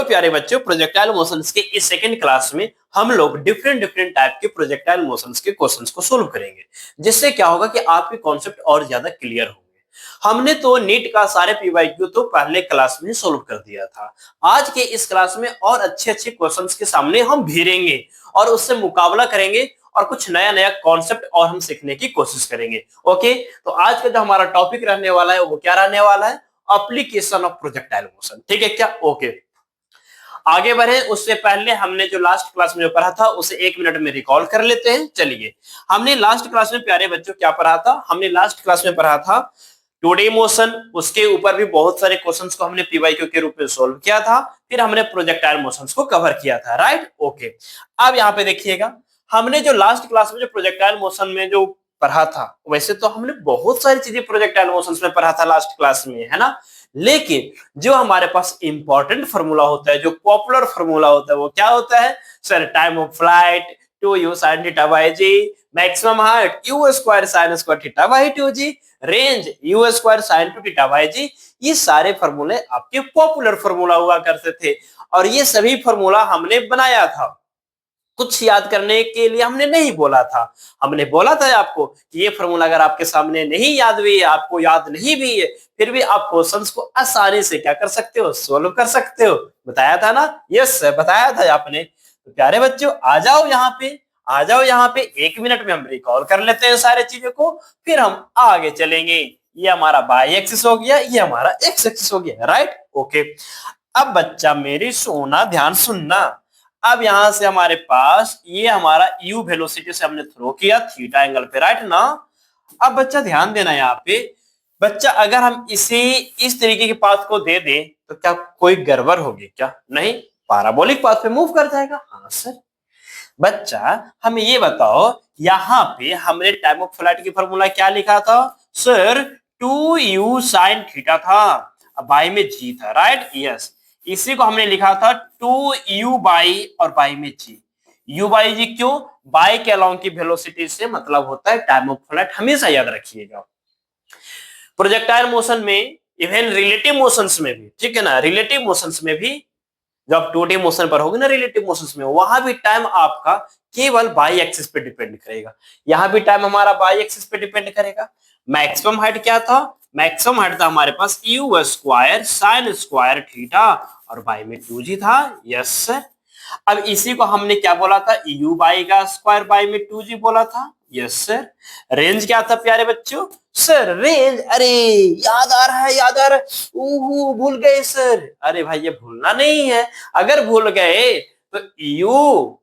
प्यारे बच्चों, projectile motions के इस सेकंड क्लास में हम लोग डिफरेंट डिफरेंट टाइप के प्रोजेक्टाइल मोशंस के क्वेश्चंस को सोल्व करेंगे, जिससे क्या होगा कि आपके कॉन्सेप्ट और ज्यादा क्लियर होंगे। हमने तो नीट का सारे पीवाईक्यू तो पहले क्लास में सोल्व कर दिया था। आज के इस क्लास में और अच्छे अच्छे क्वेश्चंस के सामने हम भिड़ेंगे और उससे मुकाबला करेंगे और कुछ नया नया कॉन्सेप्ट और हम सीखने की कोशिश करेंगे। ओके, तो आज का जो हमारा टॉपिक रहने वाला है वो क्या रहने वाला है? Application of projectile motion. ठीक है क्या? ओके, आगे बढ़े उससे पहले हमने जो लास्ट क्लास में जो पढ़ा था उसे 1 मिनट में रिकॉल कर लेते हैं। चलिए, हमने लास्ट क्लास में प्यारे बच्चों क्या पढ़ा था? हमने लास्ट क्लास में पढ़ा था टुडे मोशन, उसके ऊपर भी बहुत सारे क्वेश्चंस को हमने पीवाईक्यू के रूप में सोल्व किया था। फिर हमने प्रोजेक्टाइल मोशंस को कवर किया था, राइट? ओके, अब यहाँ पे देखिएगा, हमने जो लास्ट क्लास में जो प्रोजेक्टाइल मोशन में जो पढ़ा था, वैसे तो हमने बहुत सारी चीजें प्रोजेक्टाइल मोशंस में पढ़ा था लास्ट क्लास में, है ना? लेकिन जो हमारे पास इंपॉर्टेंट फार्मूला होता है, जो पॉपुलर फार्मूला होता है, वो क्या होता है? Sir, time of flight 2u sin theta by g, maximum height u square sin square theta by 2g, range u square sin 2 theta by g. ये सारे फार्मूले आपके पॉपुलर फार्मूला हुआ करते थे और ये सभी फार्मूला हमने बनाया था। कुछ याद करने के लिए हमने नहीं बोला था। हमने बोला था आपको कि ये फार्मूला अगर आपके सामने नहीं याद भी है, आपको याद नहीं भी है, फिर भी आप क्वेश्चंस को आसानी से क्या कर सकते हो? सोल्व कर सकते हो। बताया था ना? यस, बताया था आपने। तो प्यारे बच्चों, आ जाओ यहाँ पे, आ जाओ यहाँ पे। 1 मिनट में हम रिकॉल कर लेते हैं सारे चीजों को, फिर हम आगे चलेंगे। ये हमारा बाई एक्सिस हो गया, ये हमारा एक्स एक्सिस हो गया, राइट? ओके, अब बच्चा मेरी सोना ध्यान सुनना। अब यहां से हमारे पास ये हमारा u वेलोसिटी से हमने थ्रो किया थीटा एंगल पे, राइट ना? अब बच्चा ध्यान देना यहाँ पे, बच्चा अगर हम इसे इस तरीके के पाथ को दे दें तो क्या कोई गड़बड़ होगी क्या? नहीं, पैराबोलिक पाथ पे मूव कर जाएगा। हाँ सर। बच्चा हमें ये बताओ, यहाँ पे हमने टाइम ऑफ फ्लाइट की फॉर्मूला क्या लिखा था? सर, 2u sin थीटा था, बाई में जी था, राइट? यस, इसी को हमने लिखा था 2u बाई और बाई में जी। u बाई जी क्यों? बाई के अलोंग की वेलोसिटी से मतलब होता है टाइम ऑफ फ्लाइट, हमेशा याद रखिएगा। प्रोजेक्टाइल मोशन में, इवन रिलेटिव मोशंस में भी, ठीक है ना, रिलेटिव मोशंस में भी जब 2D मोशन पर होगी ना, रिलेटिव मोशंस में, वहां भी टाइम आपका केवल बाई एक्सिस पे डिपेंड करेगा। यहाँ भी टाइम हमारा बाई एक्सिस पे डिपेंड करेगा। मैक्सिमम हाइट क्या था? मैक्सिमम हाइट था हमारे पास u square sine square theta और बाई में 2g था। Yes sir. अब इसी को हमने क्या बोला था? u बाई का स्क्वायर बाई में 2g बोला था। Yes sir. रेंज क्या था प्यारे बच्चों? सर रेंज, अरे याद आ रहा है, याद आ रहा है, भूल गए सर। अरे भाई, ये भूलना नहीं है। अगर भूल गए तो u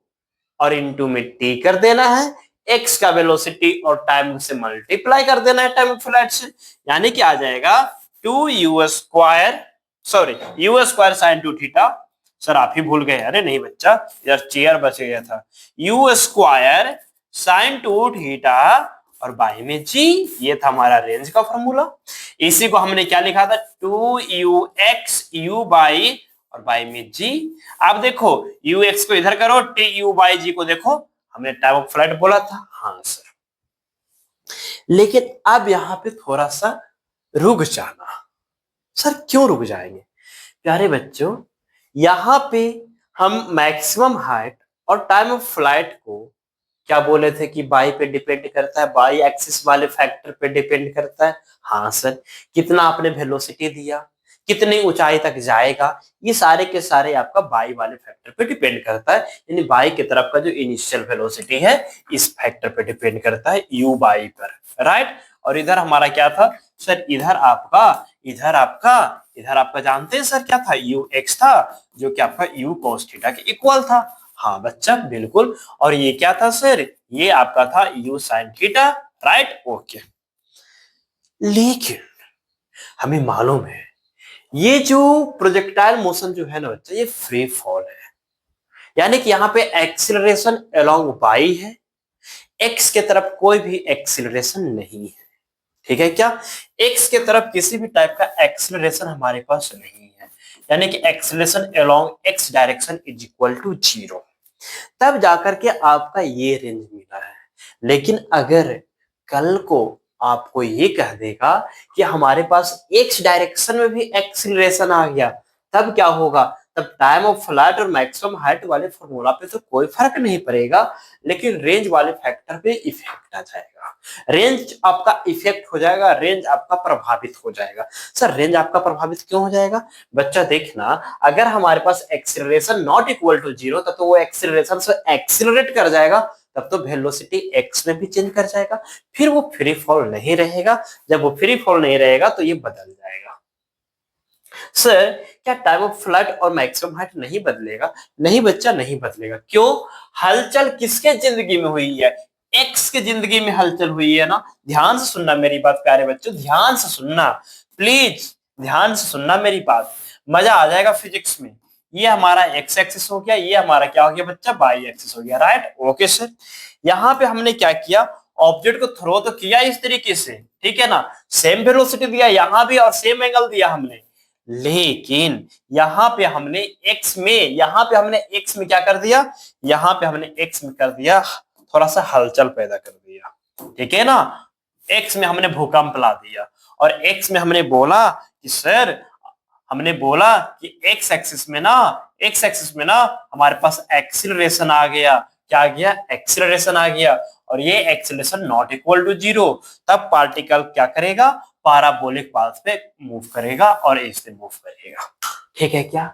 और इंटू में t कर देना है, x का वेलोसिटी और टाइम से मल्टीप्लाई कर देना है टाइम ऑफ फ्लाइट से, यानी कि आ जाएगा 2u square, sorry u square sine 2 theta. Sir आप ही भूल गए? अरे नहीं बच्चा, यार चेयर बच गया था। u स्क्वायर साइन 2 थीटा और बाई में जी, ये था हमारा रेंज का फॉर्मूला। इसी को हमने क्या लिखा था? 2ux u बाई और बाई में जी। आप देखो, ux को इधर करो, tu बाई जी को देखो, हमने टाइम ऑफ फ्लाइट बोला था। हाँ सर। लेकिन अब यहाँ पे थोड़ा सा रुक जाना। सर क्यों रुक जाएंगे? प्यारे बच्चों, यहाँ पे हम मैक्सिमम हाइट और टाइम ऑफ फ्लाइट को क्या बोले थे कि बाई पे डिपेंड करता है, बाई एक्सिस वाले फैक्टर पे डिपेंड करता है। हाँ सर। कितना आपने वेलोसिटी दिया, कितनी ऊंचाई तक जाएगा, ये सारे के सारे आपका बाई वाले फैक्टर पे डिपेंड करता है। यानी बाई की तरफ का जो इनिशियल वेलोसिटी है इस फैक्टर पे डिपेंड करता है, u बाई पर, राइट? और इधर हमारा क्या था? सर इधर आपका जानते हैं सर क्या था? ux था, जो कि आपका u cos थीटा के इक्वल था। हाँ बच्चा बिल्कुल। और ये क्या था सर? ये आपका था u sin theta, right? Okay. लेकिन हमें मालूम है ये जो प्रोजेक्टाइल मोशन जो है ना बच्चा, ये फ्री फॉल है, यानी कि यहाँ पे एक्सीलरेशन अलोंग बाई है, एक्स के तरफ कोई भी एक्सीलरेशन नहीं है। ठीक है क्या? एक्स के तरफ किसी भी टाइप का एक्सीलरेशन हमारे पास नहीं है, यानी कि acceleration along X direction is equal to 0। तब जाकर के आपका ये रेंज मिला है। लेकिन अगर कल को आपको ये कह देगा कि हमारे पास एक्स डायरेक्शन में भी एक्सीलरेशन आ गया, तब क्या होगा? तब टाइम ऑफ फ्लाइट और मैक्सिमम हाइट वाले फॉर्मूला पे तो कोई फर्क नहीं पड़ेगा, लेकिन रेंज वाले फैक्टर पे इफेक्ट आ जाएगा। रेंज आपका इफेक्ट हो जाएगा, रेंज आपका प्रभावित हो जाएगा। सर रेंज आपका प्रभावित क्यों हो जाएगा? बच्चा देखना, अगर हमारे पास acceleration not equal to zero, तब तो वो एक्सीलरेशन से एक्सीलरेट कर जाएगा, तब तो वेलोसिटी एक्स में भी चेंज कर जाएगा, फिर वो फ्री फॉल नहीं रहेगा। जब वो फ्री फॉल नहीं रहेगा तो ये बदल जाएगा। सर क्या टाइम ऑफ फ्लाइट और मैक्सिमम हाइट नहीं बदलेगा? नहीं बच्चा, नहीं बदलेगा। क्यों? हलचल किसके जिंदगी में हुई है? एक्स की जिंदगी में हलचल हुई है ना। ध्यान से सुनना मेरी बात प्यारे बच्चों, ध्यान से सुनना प्लीज, ध्यान से सुनना मेरी बात, मजा आ जाएगा फिजिक्स में। ये हमारा एक्स एक्सिस हो गया, ये हमारा क्या हो गया बच्चा? वाई एक्सिस हो गया, राइट? Okay sir. यहाँ पे हमने क्या किया? ऑब्जेक्ट को थ्रो तो किया इस तरीके से, ठीक है ना, सेम वेलोसिटी दिया यहाँ भी और सेम एंगल दिया हमने, लेकिन यहाँ पे हमने x में, यहाँ पे हमने x में क्या कर दिया? यहाँ पे हमने x में कर दिया थोड़ा सा हलचल पैदा कर दिया, ठीक है ना। x में हमने भूकंप ला दिया, और x में हमने बोला कि सर, हमने बोला कि x एक्सिस में ना हमारे पास एक्सीलरेशन आ गया। क्या आ गया? एक्सीलरेशन आ गया। और ये acceleration not equal to zero, तब पार्टिकल क्या करेगा? पैराबोलिक पाथ पे मूव करेगा और ऐसे मूव करेगा, ठीक है क्या?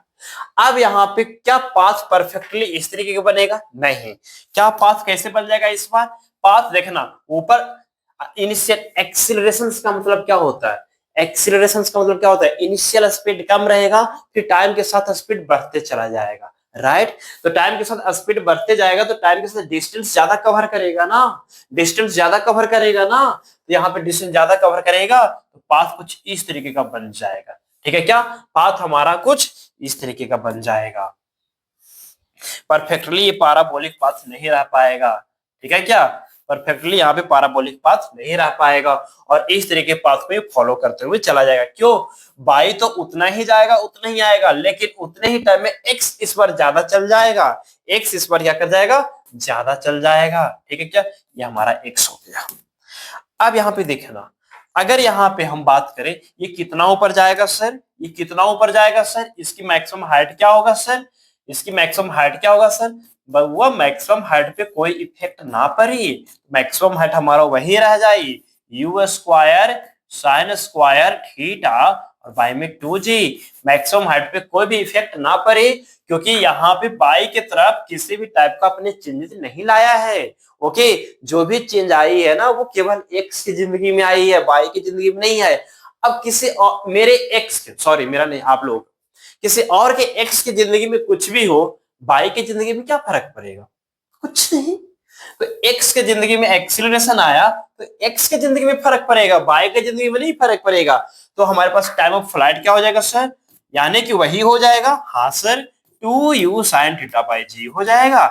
अब यहाँ पे क्या पाथ परफेक्टली इस तरीके का बनेगा? नहीं। क्या पाथ कैसे बन जाएगा इस बार? पाथ देखना, ऊपर इनिशियल एक्सीलरेशन का मतलब क्या होता है? एक्सीलरेशन का मतलब क्या होता है? इनिशियल स्पीड कम रहेगा, फिर टाइम के साथ स्पीड बढ़ते चला जाएगा, राइट? तो टाइम के साथ स्पीड बढ़ते जाएगा तो टाइम के साथ डिस्टेंस ज्यादा कवर करेगा ना, डिस्टेंस ज्यादा कवर करेगा ना, तो यहाँ पे डिस्टेंस ज्यादा कवर करेगा तो पाथ कुछ इस तरीके का बन जाएगा, ठीक है क्या? पाथ हमारा कुछ इस तरीके का बन जाएगा। परफेक्टली ये पैराबोलिक पाथ नहीं रह पाएगा, ठीक है क्या? परफेक्टली यहाँ पे पैराबोलिक पाथ नहीं रह पाएगा और इस तरीके के पाथ को फॉलो करते हुए चला जाएगा। क्यों? बाई तो उतना ही जाएगा, उतना ही आएगा, लेकिन उतने ही टाइम में एक्स इस बार ज्यादा चल जाएगा, एक्स इस बार क्या कर जाएगा? ज्यादा चल जाएगा, ठीक है क्या? ये हमारा एक्स हो गया। अब यहाँ पे देखना, अगर यहाँ पे हम बात करें, ये कितना ऊपर जाएगा सर? ये कितना ऊपर जाएगा सर? इसकी मैक्सिमम हाइट क्या होगा सर? इसकी मैक्सिमम हाइट क्या होगा सर? वो मैक्सिमम हाइट पे कोई इफेक्ट ना पड़ी, मैक्सिमम हाइट हमारा वही रह जाए, you square sine square theta और बाई में 2g। मैक्सिमम हाइट पे कोई भी इफेक्ट ना पड़े, क्योंकि यहाँ पे बाई की तरफ किसी भी टाइप का अपने चेंजेस नहीं लाया है। ओके, जो भी चेंज आई है ना वो केवल एक्स की जिंदगी में आई है, वाई की जिंदगी में नहीं है। अब किसी और, मेरे एक्स के, सॉरी मेरा नहीं, आप लोग किसी और के एक्स की जिंदगी में कुछ भी हो, वाई की जिंदगी में क्या फर्क पड़ेगा? कुछ नहीं। तो एक्स के जिंदगी में एक्सीलरेशन आया तो एक्स के जिंदगी में फर्क पड़ेगा, वाई के जिंदगी में नहीं फर्क पड़ेगा। तो हमारे पास टाइम ऑफ फ्लाइट क्या हो जाएगा सर? यानी कि वही हो जाएगा, हाँ sir, 2u sin theta by g हो जाएगा,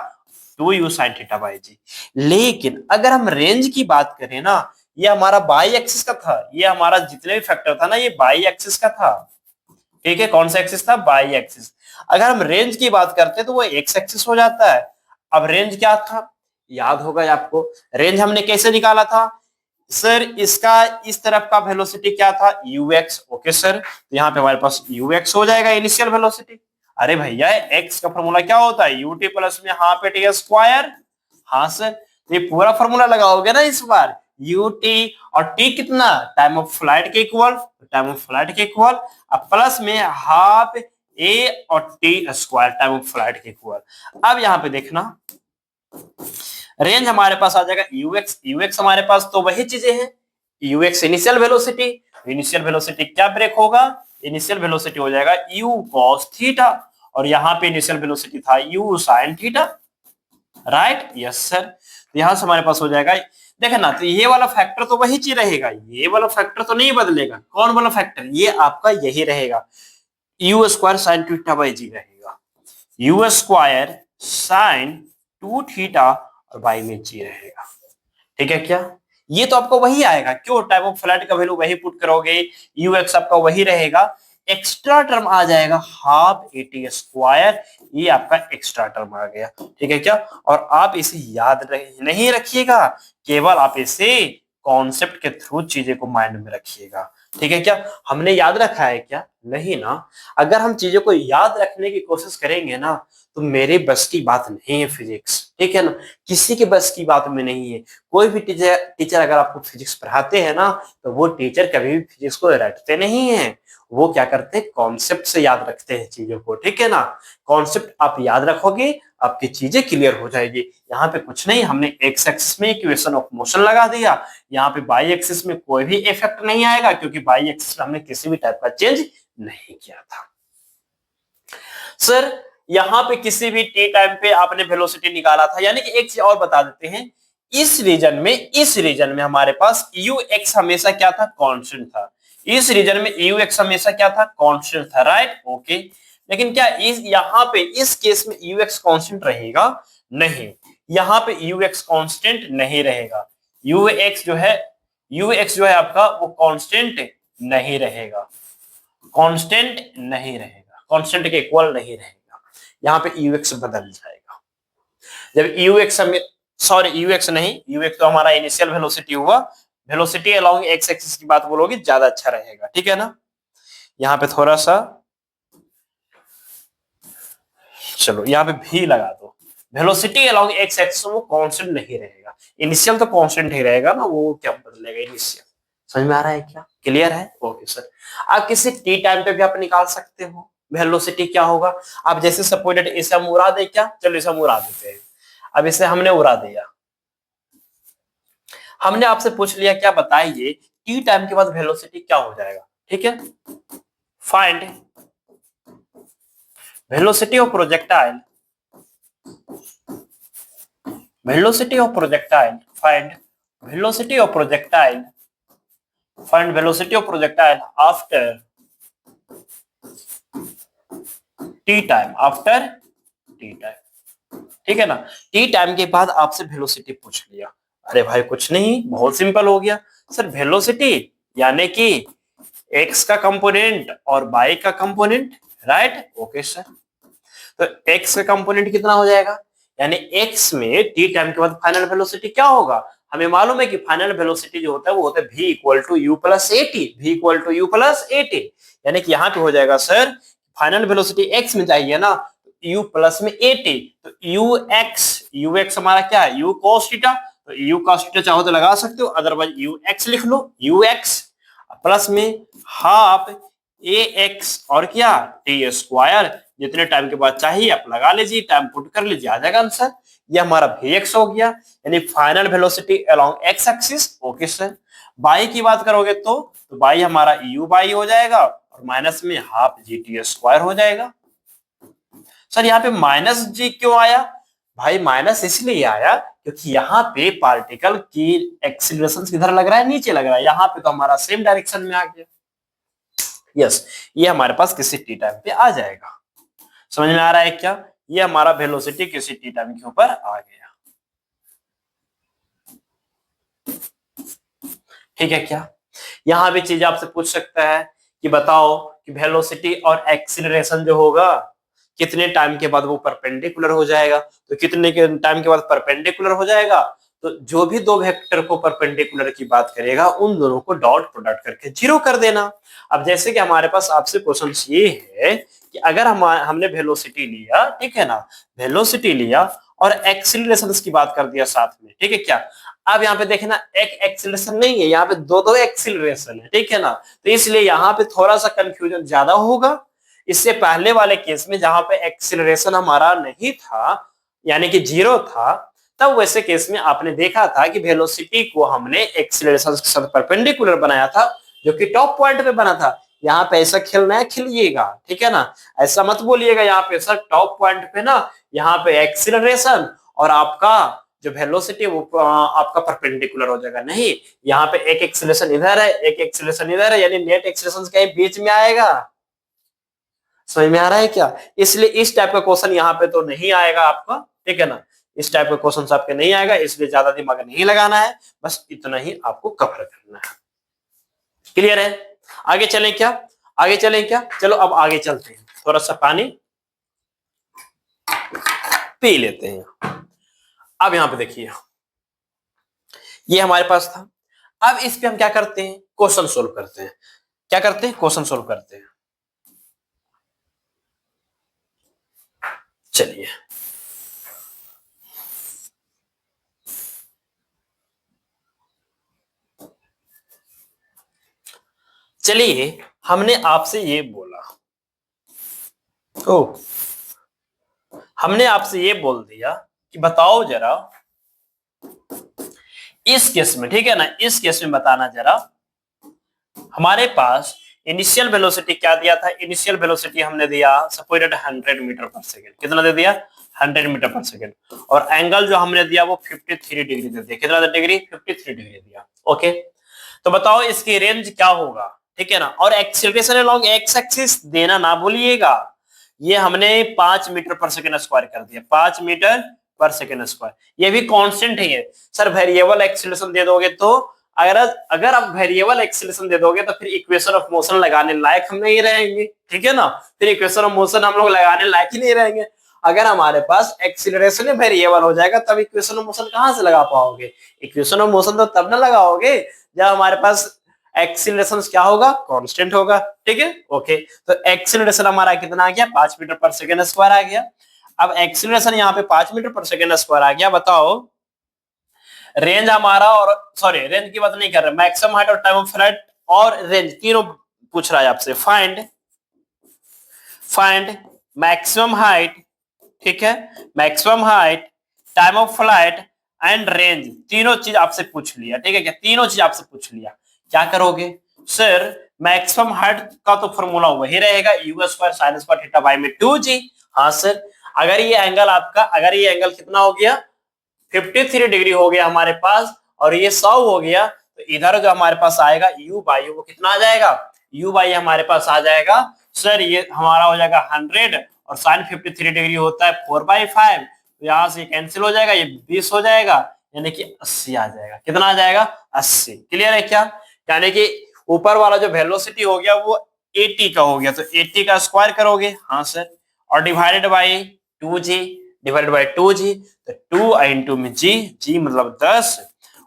2u sin थीटा बाई जी। लेकिन अगर हम रेंज की बात करें ना, ये हमारा बाई एक्सिस का था, ये हमारा जितने भी फैक्टर था ना ये बाई एक्सिस का था, ठीक है? कौन सा एक्सिस था? By axis. अगर हम रेंज की बात करते हैं तो वो एक्स एक्सिस हो जाता है। अब रेंज क्या था? याद होगा आपको, रेंज हमने कैसे निकाला था सर? इसका इस तरफ का वेलोसिटी क्या था? ux। ओके सर, तो यहाँ पे हमारे पास ux हो जाएगा इनिशियल वेलोसिटी। अरे भैया x का फॉर्मूला क्या होता है? ut प्लस में हाफ ए टी स्क्वायर। हाँ सर, ये पूरा फॉर्मूला लगाओगे ना इस बार, ut और t कितना? टाइम ऑफ फ्लाइट के इक्वल, टाइम ऑफ फ्लाइट के इक्वल, अब प्लस में हाफ ए और T square time of flight के इक्वल। अब यहाँ पे देखना, रेंज हमारे पास आ जाएगा ux हमारे पास तो वही चीजें हैं, ux initial velocity, initial velocity क्या ब्रेक होगा? इनिशियल वेलोसिटी हो जाएगा u cos थीटा, और यहाँ पे इनिशियल वेलोसिटी था u sin theta, right? Yes sir. तो यहाँ से हमारे पास हो जाएगा, देखना तो ये वाला फैक्टर तो वही चीज रहेगा, ये वाला फैक्टर तो नहीं बदलेगा। कौन वाला फैक्टर? ये आपका यही रहेगा, u square sine theta by g रहेगा, u स्क्वायर साइन 2 थीटा और बाई में जी रहेगा, ठीक है क्या? ये तो आपको वही आएगा। क्यों? टाइम ऑफ फ्लाइट का वैल्यू वही पुट करोगे, ux आपका वही रहेगा, एक्स्ट्रा टर्म आ जाएगा हाफ ए टी स्क्वायर, ये आपका एक्स्ट्रा टर्म आ गया, ठीक है क्या? और आप इसे याद नहीं रखिएगा, केवल आप इसे कॉन्सेप्ट के थ्रू चीजें को माइंड में रखिएगा, ठीक है क्या? हमने याद रखा है क्या? नहीं ना। अगर हम चीजों को याद रखने की कोशिश करेंगे ना, तो मेरे बस की बात नहीं है फिजिक्स, ठीक है ना? किसी के बस की बात में नहीं है। कोई भी टीचर टीचर अगर आपको फिजिक्स पढ़ाते हैं ना, तो वो टीचर कभी भी फिजिक्स को रटते नहीं है। वो क्या करते हैं, कॉन्सेप्ट से याद रखते हैं चीजों को, ठीक है ना? कॉन्सेप्ट आप याद रखोगे, आपकी चीजें क्लियर हो जाएगी। यहाँ पे कुछ नहीं, हमने एक्स एक्सिस में इक्वेशन ऑफ मोशन लगा दिया, यहाँ पे बाई एक्सिस में कोई भी इफेक्ट नहीं आएगा, क्योंकि बाई एक्सिस में हमने किसी भी टाइप का चेंज नहीं किया था। सर यहाँ पे किसी भी टी टाइम पे आपने वेलोसिटी निकाला था, यानी कि एक चीज और बता देते हैं, इस रीजन में हमारे पास यू एक्स हमेशा क्या था, कांस्टेंट था। इस रीजन में यू एक्स हमेशा क्या था, कांस्टेंट था, राइट? ओके। लेकिन क्या इस यहाँ पे इस केस में यू एक्स कांस्टेंट रहेगा? नहीं, यहाँ पे यू एक्स कांस्टेंट नहीं रहेगा। यू एक्स जो है आपका वो कांस्टेंट नहीं रहेगा, कांस्टेंट नहीं रहेगा, कांस्टेंट के इक्वल नहीं रहेगा। यहाँ पे यू एक्स बदल जाएगा। जब you x sorry you x नहीं, यू एक्स तो हमारा इनिशियल वेलोसिटी हुआ, वेलोसिटी अलोंग एक्स एक्सिस की बात बोलोगे ज्यादा अच्छा रहेगा, ठीक है ना? यहाँ पे थोड़ा सा चलो यहाँ पे भी लगा दो। वेलोसिटी अलोंग एक्स एक्सिस वो कांस्टेंट नहीं रहेगा, इनिशियल तो कांस्टेंट ही रहेगा ना, वो क्या बदलेगा इनिशियल। समझ में आ रहा है क्या? क्लियर है? Okay sir. आप किसी टी टाइम पे भी आप निकाल सकते हो वेलोसिटी क्या होगा। आप जैसे सपोज इसे हम उड़ा दे, क्या? चलो इसे हम उड़ा देते हैं। अब इसे हमने उड़ा दिया, हमने आपसे पूछ लिया क्या बताइए टी टाइम के बाद वेलोसिटी क्या हो जाएगा, ठीक है? Find velocity of projectile, velocity of projectile, find velocity of projectile, find velocity of projectile after t time, after t time, ठीक है ना? टी टाइम के बाद आपसे वेलोसिटी पूछ लिया, अरे भाई कुछ नहीं, बहुत सिंपल हो गया सर। वेलोसिटी यानी कि एक्स का कंपोनेंट और वाई का कंपोनेंट, राइट? Okay sir. तो एक्स का कंपोनेंट कितना हो जाएगा, यानी एक्स में टी टाइम के बाद फाइनल वेलोसिटी क्या होगा? हमें मालूम है कि फाइनल वेलोसिटी जो होता है वो होता है v equal to U plus A T, v equal to U plus A T. यानी कि यहाँ पे हो जाएगा सर, फाइनल वेलोसिटी एक्स में चाहिए ना, u प्लस में ए टी, तो यू एक्स हमारा क्या है, u cos थीटा, तो u cos थीटा चाहो तो लगा सकते हो, अदरवाइज यू एक्स लिख लो, यू एक्स प्लस में हाफ ए एक्स और क्या टी स्क्वायर, जितने टाइम के बाद चाहिए आप लगा लीजिए, टाइम पुट कर लीजिए, आ जाएगा आंसर। ये हमारा vx हो गया, यानी final velocity along x axis. Okay sir. By की बात करोगे तो बाई हमारा यू बाई हो जाएगा और माइनस में हाफ जी टी स्क्वायर हो जाएगा। सर यहाँ पे माइनस जी क्यों आया? भाई माइनस इसलिए आया क्योंकि यहाँ पे पार्टिकल की एक्सीलरेशन किधर लग रहा है, नीचे लग रहा है, यहाँ पे तो हमारा सेम डायरेक्शन में आ गया। यस, ये हमारे पास किसी टी टाइम पे आ जाएगा। समझ में आ रहा है क्या? ये हमारा वेलोसिटी किसी टी टाइम के ऊपर आ गया, ठीक है क्या? यहां भी चीज आपसे पूछ सकता है कि बताओ कि वेलोसिटी और एक्सीलरेशन जो होगा कितने टाइम के बाद वो परपेंडिकुलर हो जाएगा, तो कितने के टाइम के बाद परपेंडिकुलर हो जाएगा, तो जो भी दो वेक्टर को परपेंडिकुलर की बात करेगा उन दोनों को डॉट प्रोडक्ट करके जीरो कर देना। अब जैसे कि हमारे पास आपसे क्वेश्चन ये है कि अगर हमने वेलोसिटी लिया, ठीक है ना, वेलोसिटी लिया और एक्सीलरेशन की बात कर दिया साथ में, ठीक है क्या? अब यहाँ पे देखना एक एक्सीलरेशन नहीं है, यहाँ पे दो दो एक्सीलरेशन है, ठीक है ना? तो इसलिए यहाँ पे थोड़ा सा कंफ्यूजन ज्यादा होगा। इससे पहले वाले केस में जहां पे एक्सीलरेशन हमारा नहीं था, यानी कि जीरो था, तब वैसे केस में आपने देखा था कि वेलोसिटी को हमने एक्सीलरेशन के साथ परपेंडिकुलर बनाया था, जो कि टॉप पॉइंट पे बना था। यहाँ पे ऐसा खेलना है खेलिएगा, ठीक है ना? ऐसा मत बोलिएगा यहाँ पे सर टॉप पॉइंट पे ना यहाँ पे एक्सीलरेशन और आपका जो वेलोसिटी वो आपका परपेंडिकुलर हो जाएगा। नहीं, यहाँ पे एक एक्सीलरेशन इधर है, एक एक्सीलरेशन इधर है, यानी नेट एक्सीलरेशन कहीं बीच में आएगा। समझ में आ रहा है क्या? इसलिए इस टाइप का क्वेश्चन यहाँ पे तो नहीं आएगा आपका, ठीक है ना? इस टाइप का क्वेश्चन आपके नहीं आएगा, इसलिए ज्यादा दिमाग नहीं लगाना है, बस इतना ही आपको कवर करना है। क्लियर है? आगे चलें क्या? आगे चलें क्या? चलो अब आगे चलते हैं, थोड़ा सा पानी पी लेते हैं। अब यहाँ पे देखिए, ये हमारे पास था। अब इस पे हम क्या करते हैं, क्वेश्चन सोल्व करते हैं। क्या करते हैं, क्वेश्चन सोल्व करते हैं। चलिए चलिए हमने आपसे ये बोला, ओ हमने आपसे ये बोल दिया कि बताओ जरा इस केस में, ठीक है ना, इस केस में बताना जरा, हमारे पास इनिशियल वेलोसिटी क्या दिया था, इनिशियल वेलोसिटी हमने दिया सपोज 100 मीटर पर सेकेंड, कितना दे दिया 100 मीटर पर सेकेंड, और एंगल जो हमने दिया वो 53 डिग्री दे दिया, कितना डिग्री 53 डिग्री दिया। ओके, तो बताओ इसकी रेंज क्या होगा, ठीक है ना, और एक्सीलरेशन अलोंग एक्स एक्सिस देना ना भूलिएगा, ये हमने 5 मीटर पर सेकेंड स्क्वायर कर दिया, 5 मीटर पर सेकेंड स्क्वायर, ये भी कांस्टेंट है ये। सर वेरिएबल एक्सीलरेशन दे दोगे तो, अगर अगर आप वेरिएबल एक्सीलरेशन दे दोगे तो फिर इक्वेशन ऑफ मोशन लगाने लायक हम नहीं रहेंगे, ठीक है ना, फिर इक्वेशन ऑफ मोशन हम लोग लगाने लायक ही नहीं रहेंगे। अगर हमारे पास एक्सीलरेशन वेरिएबल हो जाएगा तब इक्वेशन ऑफ मोशन कहां से लगा पाओगे, इक्वेशन ऑफ मोशन तो तब ना लगाओगे जब हमारे पास एक्सीलरेशन क्या होगा, कांस्टेंट होगा, ठीक है। ओके, तो एक्सीलरेशन हमारा कितना आ गया, 5 मीटर पर सेकेंड स्क्वायर आ गया। अब एक्सीलरेशन यहाँ पे 5 मीटर पर सेकेंड स्क्वायर आ गया, बताओ रेंज हमारा, और सॉरी रेंज की बात नहीं कर रहे, मैक्सिमम हाइट और टाइम ऑफ फ्लाइट और रेंज तीनों पूछ रहा है आपसे। फाइंड मैक्सिमम हाइट, ठीक है, maximum height, time of flight and range, तीनों चीज आपसे पूछ लिया, ठीक है क्या, तीनों चीज आपसे पूछ लिया, क्या करोगे सर, मैक्सिमम हाइट का तो फॉर्मूला वही रहेगा, you square sine square theta by में 2g। हाँ सर, अगर ये एंगल आपका, अगर ये एंगल कितना हो गया 53 डिग्री हो गया हमारे पास, और ये 100 हो गया, तो इधर जो हमारे पास आएगा u बाई, वो कितना आ जाएगा, u बाई हमारे पास आ जाएगा सर, ये हमारा हो जाएगा 100, और साइन 53 डिग्री होता है 4/5, तो यहाँ से कैंसिल हो जाएगा, ये 20 हो जाएगा, यानी कि 80 आ जाएगा, कितना आ जाएगा 80। क्लियर है क्या, यानी कि ऊपर वाला जो वेलोसिटी हो गया वो 80 का हो गया, तो 80 का स्क्वायर करोगे, हाँ सर, और divided by 2g, divided by 2g, तो 2 इंटू में जी मतलब 10,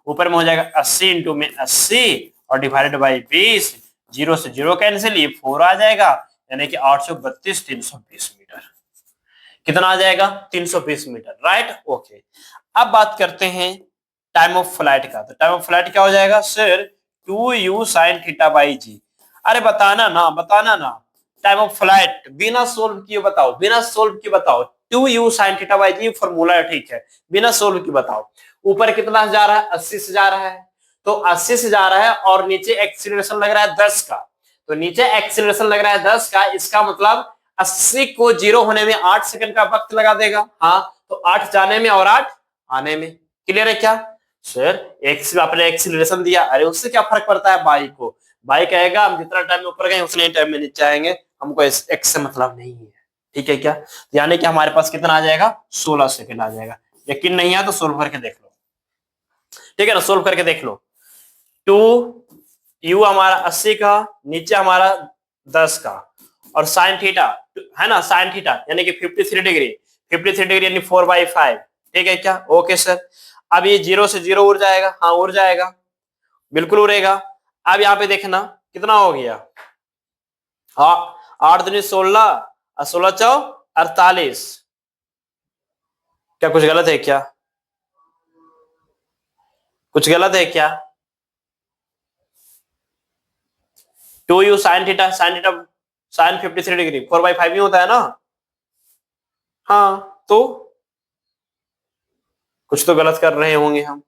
ऊपर में हो जाएगा 80 इंटू में 80, और डिवाइडेड बाई 20, जीरो से जीरो कैंसिल, ये 4 आ जाएगा, यानी कि 832 320 मीटर, कितना आ जाएगा 320 मीटर, राइट। ओके, अब बात करते हैं टाइम ऑफ फ्लाइट का, तो टाइम ऑफ फ्लाइट क्या हो जाएगा sir, 2u sine theta by g. अरे बताना ना टाइम ऑफ फ्लाइट बिना सोल्व किए बताओ, बिना सोल्व किए बताओ, 2u sine theta by g formula है, ठीक है, बिना सोल्व किए बताओ, ऊपर कितना जा रहा है 80 से जा रहा है, तो 80 से जा रहा है, और नीचे एक्सीलरेशन लग रहा है 10 का, तो नीचे एक्सीलरेशन लग रहा है 10 का, इसका मतलब 80 को जीरो होने में 8 सेकंड का वक्त लगा देगा, हाँ, तो 8 जाने में और 8 आने में। क्लियर है क्या सर, एक्स आपने एक्सीलरेशन दिया, अरे उससे क्या फर्क पड़ता है बाइक को, बाइक कहेगा हम जितना टाइम में ऊपर गए उतने टाइम में नीचे आएंगे, हमको एक्स से मतलब नहीं है, ठीक है क्या, तो यानी कि हमारे पास कितना आ जाएगा 16 सेकंड आ जाएगा। यकीन नहीं है तो सोल्व करके देख लो, ठीक है ना, सोल्व करके देख लो। 2 u हमारा 80 का, नीचे हमारा 10 का, और साइन थीटा है ना, साइन थीटा यानी कि 53 डिग्री, 53 डिग्री यानी 4/5, ठीक है क्या, ओके सर। अब ये जीरो से जीरो उड़ जाएगा, हाँ उड़ जाएगा, बिल्कुल उड़ेगा। अब यहाँ पे देखना कितना हो गया, हाँ 8 दूनी 16, और 16 चौ 48, क्या कुछ गलत है क्या, कुछ गलत है क्या, 2u sine theta, sine 53 degree 4/5 ही होता है ना, हाँ, तो कुछ तो गलत कर रहे होंगे हम।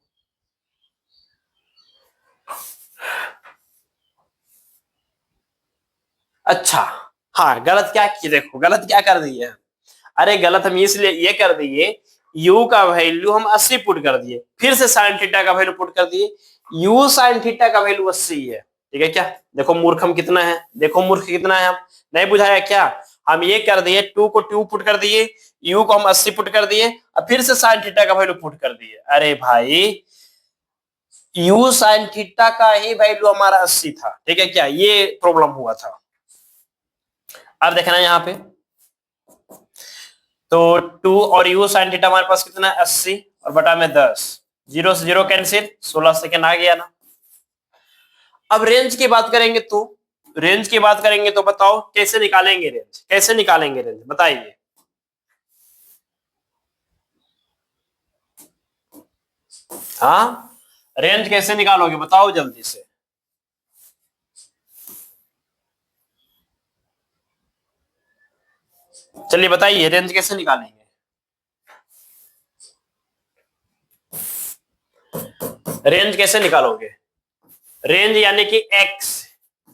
अच्छा, हाँ गलत क्या किए, देखो गलत क्या कर दिए, अरे गलत हम इसलिए ये कर दिए, u का वैल्यू हम 80 पुट कर दिए, फिर से साइन थीटा का वैल्यू पुट कर दिए, u साइन थीटा का वैल्यू 80 है, ठीक है क्या, देखो मूर्ख हम कितना है, देखो मूर्ख कितना है, हम नहीं बुझाया क्या, हम ये कर दिए 2 को 2 पुट कर दिए, u को हम 80 पुट कर दिए, और फिर से साइन थीटा का वैल्यू पुट कर दिए, अरे भाई u साइन थीटा का ही वैल्यू हमारा 80 था, ठीक है क्या, ये प्रॉब्लम हुआ था। अब देखना यहाँ पे, तो 2 और u साइन थीटा हमारे पास कितना है 80, और बटा में 10, जीरो से जीरो कैंसिल, 16 सेकेंड आ गया ना। अब रेंज की बात करेंगे तो रेंज की बात करेंगे तो बताओ कैसे निकालेंगे रेंज, कैसे निकालेंगे रेंज बताइए। हाँ, रेंज कैसे निकालोगे बताओ जल्दी से। चलिए बताइए रेंज कैसे निकालेंगे। रेंज कैसे निकालोगे? रेंज यानी कि x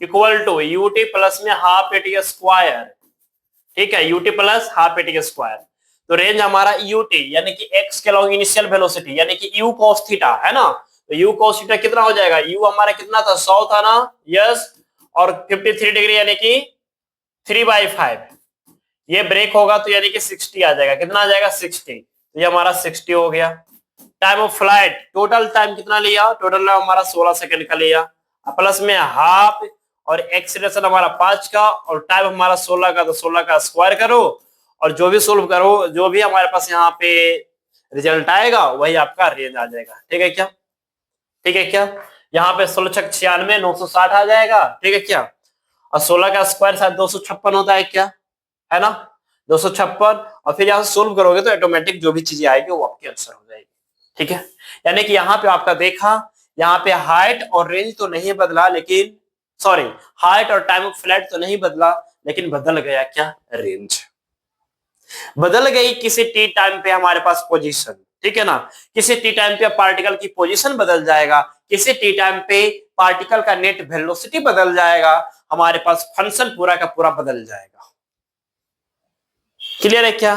equal to UT plus में हाफ ए टी स्क्वायर, ठीक है, UT plus half A T square. तो रेंज हमारा यूटी यानी कि x के लॉन्ग इनिशियल वेलोसिटी यानी कि u cos थीटा है ना, तो u cos थीटा कितना हो जाएगा, u हमारा कितना था 100 था ना, यस, और 53 डिग्री यानी कि 3/5, ये ब्रेक होगा तो यानी कि 60 आ जाएगा, कितना आ जाएगा 60, तो ये हमारा 60 हो गया। Time of flight total time कितना लिया, टोटल टाइम हमारा 16 सेकंड का लिया, प्लस में हाफ और एक्सीलरेशन हमारा 5 का और टाइम हमारा 16 का, तो 16 का स्क्वायर करो और जो भी सोल्व करो, जो भी हमारे पास यहाँ पे रिजल्ट आएगा वही आपका रेंज आ जाएगा। ठीक है क्या, ठीक है क्या, यहाँ पे 16 छक 96 960 आ जाएगा, ठीक है क्या, और 16 का स्क्वायर शायद 256 होता है क्या, है ना, 256, और फिर यहाँ से सोल्व करोगे तो ऑटोमेटिक जो भी चीजें आएगी वो आपकी आंसर हो जाएगी। ठीक है, यानी कि यहाँ पे आपका देखा, यहाँ पे हाइट और रेंज तो नहीं बदला, लेकिन सॉरी, हाइट और टाइम ऑफ फ्लाइट तो नहीं बदला, लेकिन बदल गया क्या, रेंज बदल गई। किसी टी टाइम पे हमारे पास पोजीशन, ठीक है ना, किसी टी टाइम पे पार्टिकल की पोजीशन बदल जाएगा, किसी टी टाइम पे पार्टिकल का नेट वेलोसिटी बदल जाएगा, हमारे पास फंक्शन पूरा का पूरा बदल जाएगा। क्लियर है क्या,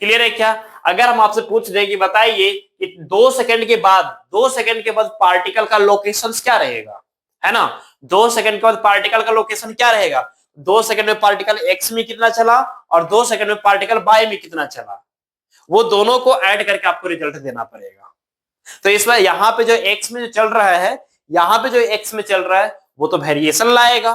क्लियर है क्या। अगर हम आपसे पूछ दें कि बताइए कि 2 सेकंड के बाद, 2 सेकंड के बाद पार्टिकल का लोकेशन क्या रहेगा, है ना, 2 सेकंड के बाद पार्टिकल का लोकेशन क्या रहेगा, 2 सेकंड में पार्टिकल एक्स में कितना चला और 2 सेकंड में पार्टिकल वाई में कितना चला, वो दोनों को ऐड करके आपको रिजल्ट देना पड़ेगा। तो इसमें यहाँ पे जो एक्स में जो चल रहा है, यहाँ पे जो एक्स में चल रहा है वो तो वेरिएशन लाएगा,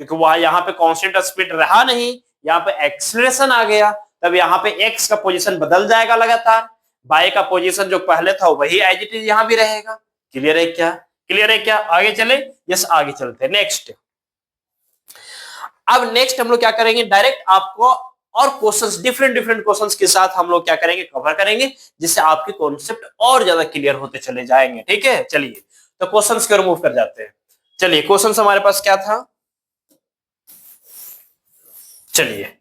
क्योंकि वहां यहाँ पे कांस्टेंट स्पीड रहा नहीं, यहाँ पे एक्सीलरेशन आ गया, तब यहाँ पे एक्स का पोजीशन बदल जाएगा लगातार, वाई का पोजीशन जो पहले था वही एज इट इज यहाँ भी रहेगा। क्लियर है क्या, क्लियर है क्या, आगे चले, यस आगे चलते हैं नेक्स्ट। अब नेक्स्ट हम लोग क्या करेंगे, डायरेक्ट आपको और क्वेश्चंस, डिफरेंट डिफरेंट क्वेश्चंस के साथ हम लोग क्या करेंगे, कवर करेंगे, जिससे आपके कॉन्सेप्ट और ज्यादा क्लियर होते चले जाएंगे। ठीक है, चलिए तो क्वेश्चंस को रिमूव कर जाते हैं। चलिए क्वेश्चंस हमारे पास क्या था, चलिए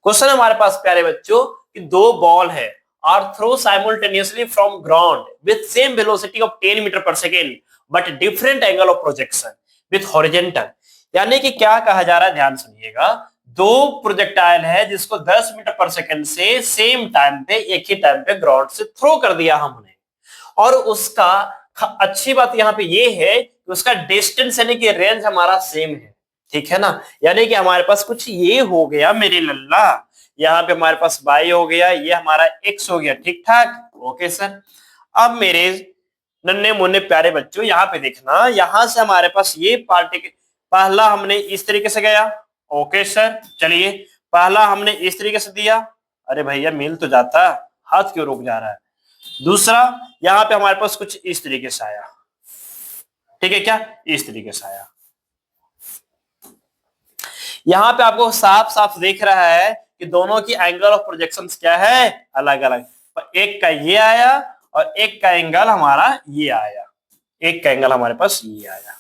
क्वेश्चन हमारे पास प्यारे बच्चों कि दो बॉल है are throw simultaneously from ground with same velocity of 10 metre per second but different angle of projection with horizontal. यानी कि क्या कहा जा रहा है, ध्यान सुनिएगा, दो प्रोजेक्टाइल है जिसको 10 मीटर पर सेकेंड से सेम टाइम पे, एक ही टाइम पे ग्राउंड से थ्रो कर दिया हमने, और उसका अच्छी बात यहाँ पे ये है कि उसका डिस्टेंस यानी कि रेंज हमारा सेम है। ठीक है ना, यानी कि हमारे पास कुछ ये हो गया मेरे लल्ला, यहाँ पे हमारे पास y हो गया, ये हमारा x हो गया, ठीक ठाक, ओके सर। अब मेरे नन्हे मुन्ने प्यारे बच्चों यहाँ पे देखना, यहाँ से हमारे पास ये पार्टिकल, पहला हमने इस तरीके से गया, ओके सर, चलिए पहला हमने इस तरीके से दिया, अरे भैया मिल तो जाता, हाथ क्यों रुक जा रहा है। दूसरा यहाँ पे हमारे पास कुछ इस तरीके से आया, ठीक है क्या, इस तरीके से आया। यहाँ पे आपको साफ साफ दिख रहा है कि दोनों की एंगल ऑफ प्रोजेक्शन क्या है, अलग अलग, एक का ये आया और एक का एंगल हमारा ये आया, एक का एंगल हमारे पास ये आया।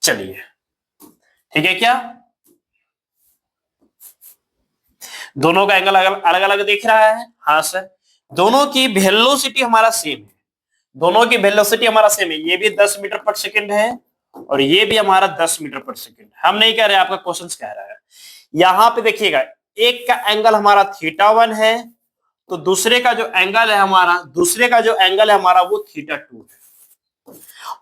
चलिए ठीक है क्या, दोनों का एंगल अलग अलग दिख रहा है, हाँ सर। दोनों की वेलोसिटी हमारा सेम है, दोनों की वेलोसिटी हमारा सेम है, ये भी 10 मीटर पर सेकंड है और ये भी हमारा 10 मीटर पर सेकंड। हम नहीं कह रहे, आपका क्वेश्चन कह रहा है। यहाँ पे देखिएगा एक का एंगल हमारा θ1 है, तो दूसरे का जो एंगल है हमारा, दूसरे का जो एंगल है हमारा वो θ2 है,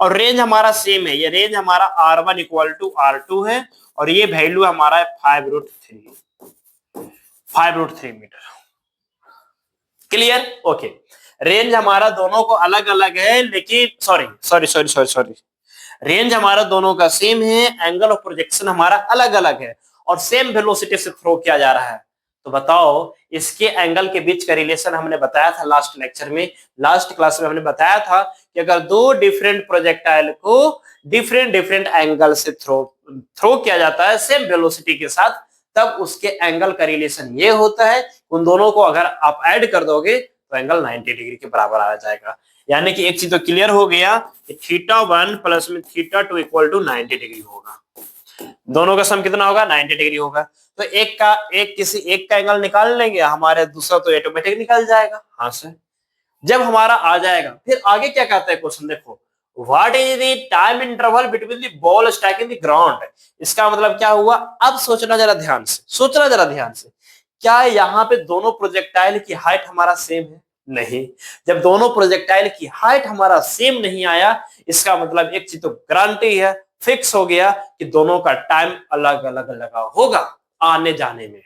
और रेंज हमारा सेम है, ये रेंज हमारा r1 इक्वल टू r2 है, और ये वैल्यू हमारा है 5√3 मीटर। Clear, okay. रेंज हमारा दोनों को अलग अलग है, लेकिन सॉरी, रेंज हमारा दोनों का सेम है, एंगल ऑफ प्रोजेक्शन हमारा अलग अलग है, और सेम वेलोसिटी से थ्रो किया जा रहा है, तो बताओ इसके एंगल के बीच का रिलेशन हमने बताया था लास्ट लेक्चर में, लास्ट क्लास में हमने बताया था कि अगर दो डिफरेंट प्रोजेक्टाइल को डिफरेंट डिफरेंट एंगल से थ्रो किया जाता है सेम वेलोसिटी के साथ, तब उसके एंगल का रिलेशन ये होता है, उन दोनों को अगर आप ऐड कर दोगे तो एंगल 90 डिग्री के बराबर आ जाएगा। यानी कि एक चीज तो क्लियर हो गया कि θ1 प्लस में θ2 इक्वल टू 90 डिग्री होगा। दोनों का सम कितना होगा? 90 डिग्री होगा। तो किसी एक का एंगल निकाल लेंगे, हमारे दूसरा तो ऑटोमेटिक निकल जाएगा। हाँ सर, जब हमारा आ जाएगा फिर आगे क्या कहता है क्वेश्चन देखो, what is the time interval between the ball striking the ground. इसका मतलब क्या हुआ? अब सोचना जरा ध्यान से, सोचना जरा ध्यान से, क्या यहाँ पे दोनों प्रोजेक्टाइल की हाइट हमारा सेम है? नहीं। जब दोनों प्रोजेक्टाइल की हाइट हमारा सेम नहीं आया, इसका मतलब एक चीज तो गारंटी है, फिक्स हो गया कि दोनों का टाइम अलग अलग लगा होगा आने जाने में।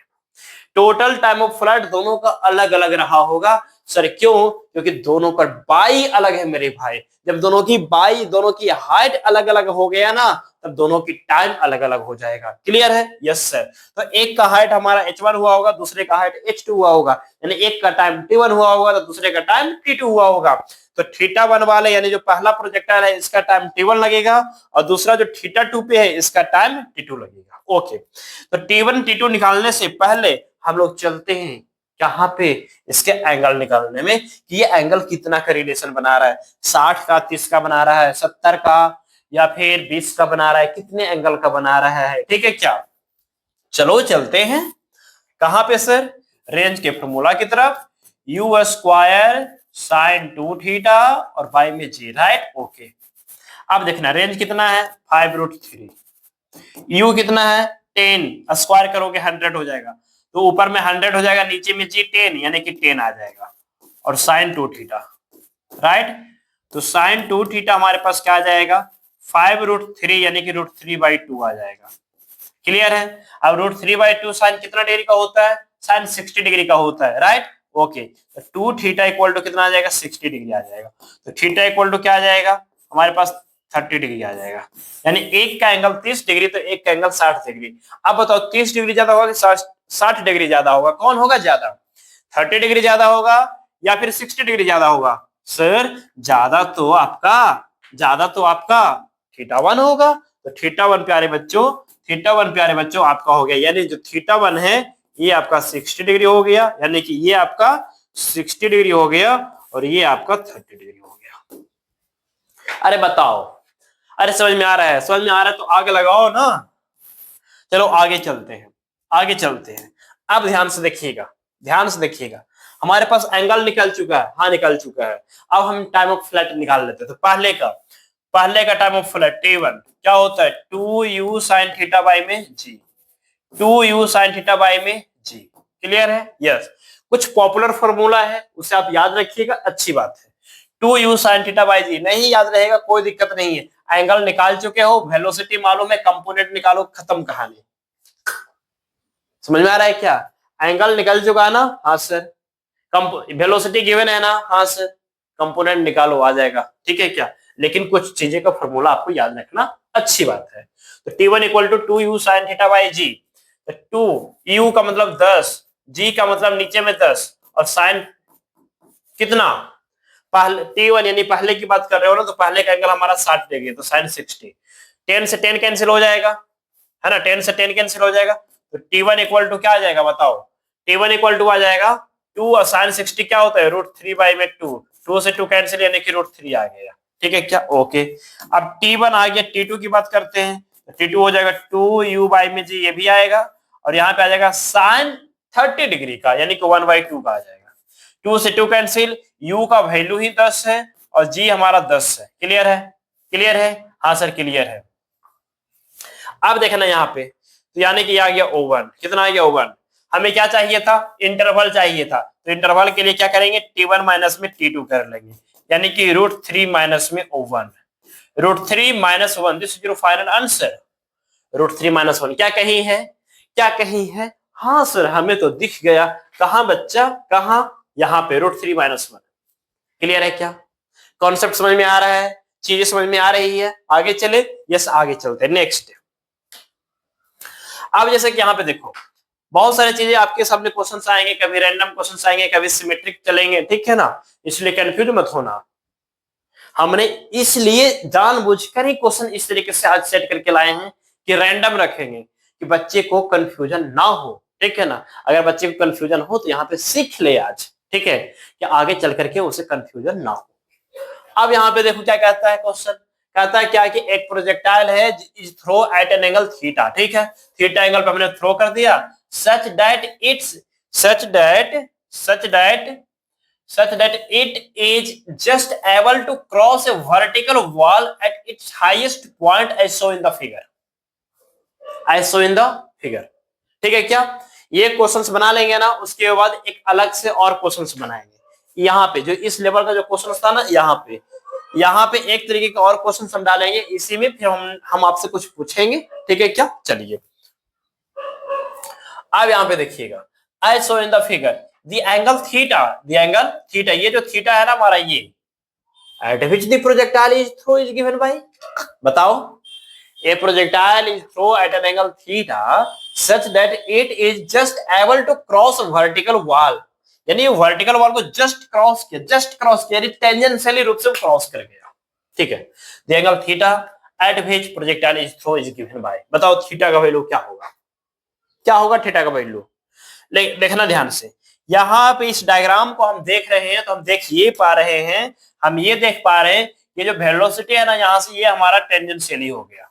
टोटल टाइम ऑफ फ्लाइट दोनों का अलग अलग रहा होगा। सर क्यों? क्योंकि दोनों का बाई अलग है मेरे भाई। जब दोनों की बाई, दोनों की हाइट अलग अलग हो गया ना, तब दोनों की टाइम अलग अलग हो जाएगा। क्लियर है? Yes sir. तो एक का हाइट हमारा h1 हुआ होगा, दूसरे का हाइट h2 हुआ होगा, यानी एक का टाइम t1 हुआ होगा तो दूसरे का टाइम t2 हुआ होगा। तो θ1 वाले यानी जो पहला प्रोजेक्टाइल है इसका टाइम t1 लगेगा, और दूसरा जो θ2 पे है इसका टाइम t2 लगेगा। ओके, तो t1 t2 निकालने से पहले हम लोग चलते हैं यहाँ पे इसके एंगल निकालने में कि ये एंगल कितना का रिलेशन बना रहा है, 60 का, 30 का बना रहा है, 70 का, या फिर 20 का बना रहा है, कितने एंगल का बना रहा है। ठीक है क्या? चलो चलते हैं कहां पे सर? रेंज के फॉर्मूला की तरफ। u स्क्वायर साइन 2θ और y में g, राइट? ओके, अब देखना रेंज कितना है? 5√3। u कितना है? 10, स्क्वायर करोगे 100 हो जाएगा, तो ऊपर में 100 हो जाएगा, नीचे में जी 10 यानी कि 10 आ जाएगा, और साइन 2θ, राइट? तो साइन 2θ हमारे पास क्या आ जाएगा? 5√3 यानी कि √3/2 आ जाएगा। क्लियर है? अब √3/2 साइन कितना डिग्री का होता है? साइन 60 डिग्री का होता है, राइट? ओके, तो 2θ इक्वल टू कितना आ जाएगा? 60 डिग्री आ जाएगा। तो थीटा इक्वल टू क्या आ जाएगा हमारे पास? 30 डिग्री आ जाएगा। यानी एक का एंगल 30 डिग्री तो एक का एंगल 60 डिग्री। अब बताओ 30 डिग्री ज्यादा होगा कि 60 डिग्री ज्यादा होगा? कौन होगा ज्यादा? 30 डिग्री ज्यादा होगा या फिर 60 डिग्री ज्यादा होगा? सर ज्यादा तो आपका θ1 होगा। तो θ1 प्यारे बच्चों आपका हो गया, यानी जो θ1 है ये आपका 60 डिग्री हो गया, यानी कि ये आपका 60 डिग्री हो गया और ये आपका 30 डिग्री हो गया। अरे बताओ, अरे समझ में आ रहा है? समझ में आ रहा है तो आगे लगाओ ना। चलो आगे चलते हैं। अब ध्यान से देखिएगा, हमारे पास एंगल निकल चुका है। हाँ निकल चुका है। अब हम टाइम ऑफ फ्लाइट निकाल लेते हैं। तो पहले का टाइम ऑफ फ्लाइट t1 क्या होता है? 2u sin θ बाई में g, 2u sin θ बाई में g। क्लियर है? यस। कुछ पॉपुलर फॉर्मूला है उसे आप याद रखिएगा, अच्छी बात है। 2u sin θ बाई g नहीं याद रहेगा कोई दिक्कत नहीं है, एंगल निकाल चुके हो, वेलोसिटी मालूम है, कंपोनेंट निकालो, खत्म कहानी। समझ में आ रहा है क्या? एंगल निकल चुका है ना? हाँ सर। वेलोसिटी गिवन है ना? हाँ सर। कंपोनेंट निकालो, आ जाएगा। ठीक है क्या? लेकिन कुछ चीजें का फॉर्मूला आपको याद रखना, अच्छी बात है। तो t1 equal to 2u sin θ by g। 2u का मतलब 10, g का मतलब नीचे में 10, और साइन कितना? पहले t1 यानी पहले की बात कर रहे हो ना, तो पहले का एंगल हमारा 60 डिग्री, तो साइन 60। 10 से 10 कैंसिल हो जाएगा, है ना? 10 से 10 कैंसिल हो जाएगा, तो t1 इक्वल टू क्या आ जाएगा बताओ? t1 इक्वल टू आ जाएगा 2 और साइन 60 क्या होता है? √3/2। 2 से 2 कैंसिल यानी कि √3 आ गया। ठीक है क्या? ओके। अब t1 आ गया, t2 की बात करते हैं। तो t2 हो जाएगा 2u बाई में जी, ये भी आएगा, और यहाँ पे आ जाएगा साइन 30 डिग्री का, यानी कि 1/2 का आ जाएगा। 2 से 2 कैंसिल, u का वैल्यू ही 10 है और g हमारा 10 है। क्लियर है? हाँ सर क्लियर है। अब देखना यहाँ पे, तो यानी कि आ गया O1। कितना आ गया O1? हमें क्या चाहिए था? इंटरवल चाहिए था। तो इंटरवल के लिए क्या करेंगे? t1 माइनस में t2 कर लेंगे, यानी कि √3 माइनस में O1। √3 minus 1, this is your final answer. √3 minus 1 क्या कहीं है? हाँ सर हमें तो दिख गया। कहां बच्चा? कहां? यहाँ पे √3 माइनस 1। क्लियर है क्या? कॉन्सेप्ट समझ में आ रहा है? चीजें समझ में आ रही है? आगे चले? यस आगे चलते हैं। नेक्स्ट, अब जैसे कि यहाँ पे देखो, बहुत सारी चीजें आपके सामने क्वेश्चंस आएंगे, कभी रैंडम क्वेश्चंस आएंगे, कभी सिमेट्रिक चलेंगे, ठीक है ना, इसलिए कंफ्यूज मत होना। हमने इसलिए जानबूझकर ही क्वेश्चन इस तरीके से आज सेट करके लाए हैं कि रैंडम रखेंगे कि बच्चे को कंफ्यूजन ना हो, ठीक है ना। अगर बच्चे को कंफ्यूजन हो तो यहाँ पे सीख ले आज, ठीक है, कि आगे चल करके उसे कंफ्यूजन ना हो। अब यहाँ पे देखो क्या कहता है क्वेश्चन, कहता है क्या कि एक प्रोजेक्टाइल है is throw at an angle theta, ठीक है, थीटा एंगल पे हमने थ्रो कर दिया, such that it's such that such that such that it is just able to cross a vertical wall at its highest point as shown in the figure, as shown in the figure, ठीक है क्या। ये questions बना लेंगे ना, उसके बाद एक अलग से और क्वेश्चंस बनाएंगे यहाँ पे, जो इस लेवल का जो क्वेश्चन था ना, यहाँ पे एक तरीके का और क्वेश्चन हम डालेंगे इसी में, फिर हम आपसे कुछ पूछेंगे, ठीक है क्या। चलिए अब यहाँ पे देखिएगा, as shown in the figure the angle theta, ये जो थीटा है ना हमारा, ये at which the projectile is throw is given by, बताओ, a projectile is throw at an angle theta such that it is just able to cross vertical wall, यानी vertical wall को just cross किया यानी tangentially रूप से cross कर गया, ठीक है। the angle theta at which projectile is throw is given by, बताओ थीटा का वैल्यू क्या होगा थीटा का वैल्यू। देखना ध्यान से, यहाँ पे इस डायग्राम को हम देख रहे हैं तो हम देख ये पा रहे हैं, हम ये देख पा रहे हैं, ये जो वेलोसिटी है ना यहाँ से, ये हमारा टेंजेंशियली हो गया,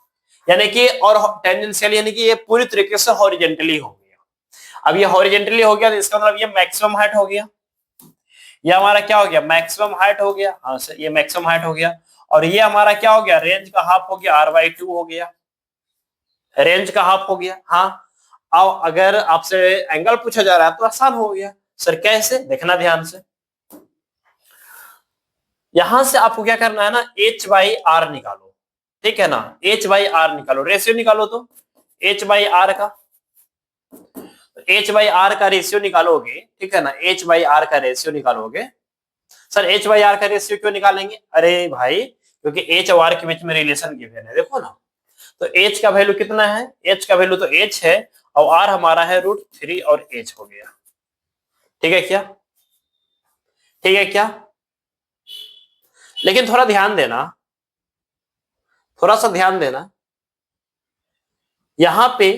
यानी कि, और टेंजेंशियली यानी कि ये पूरी तरीके से हॉरिजेंटली हो गया। अब ये हॉरिजेंटली हो गया तो इसका मतलब ये मैक्सिमम हाइट हो गया, ये हमारा क्या हो गया, मैक्सिमम हाइट हो गया, हाँ सर ये मैक्सिमम हाइट हो गया। और ये हमारा क्या हो गया, रेंज का हाफ हो गया, r/2 हो गया, रेंज का हाफ हो गया। हाँ अब अगर आपसे एंगल पूछा जा रहा है तो आसान हो गया, सर कैसे, देखना ध्यान से, यहां से आपको क्या करना है ना, h/r निकालो, ठीक है ना, h/r निकालो, रेशियो निकालो, तो h/r का, h/r का रेशियो निकालोगे, ठीक है ना, h/r का रेशियो निकालोगे। सर h/r का रेशियो क्यों निकालेंगे, अरे भाई क्योंकि h और r के बीच में रिलेशन गिवन है, देखो ना, तो h का वैल्यू कितना है, h का वैल्यू तो h है और r हमारा है √3 और h हो गया, ठीक है क्या, ठीक है क्या। लेकिन थोड़ा ध्यान देना, थोड़ा सा ध्यान देना, यहां पे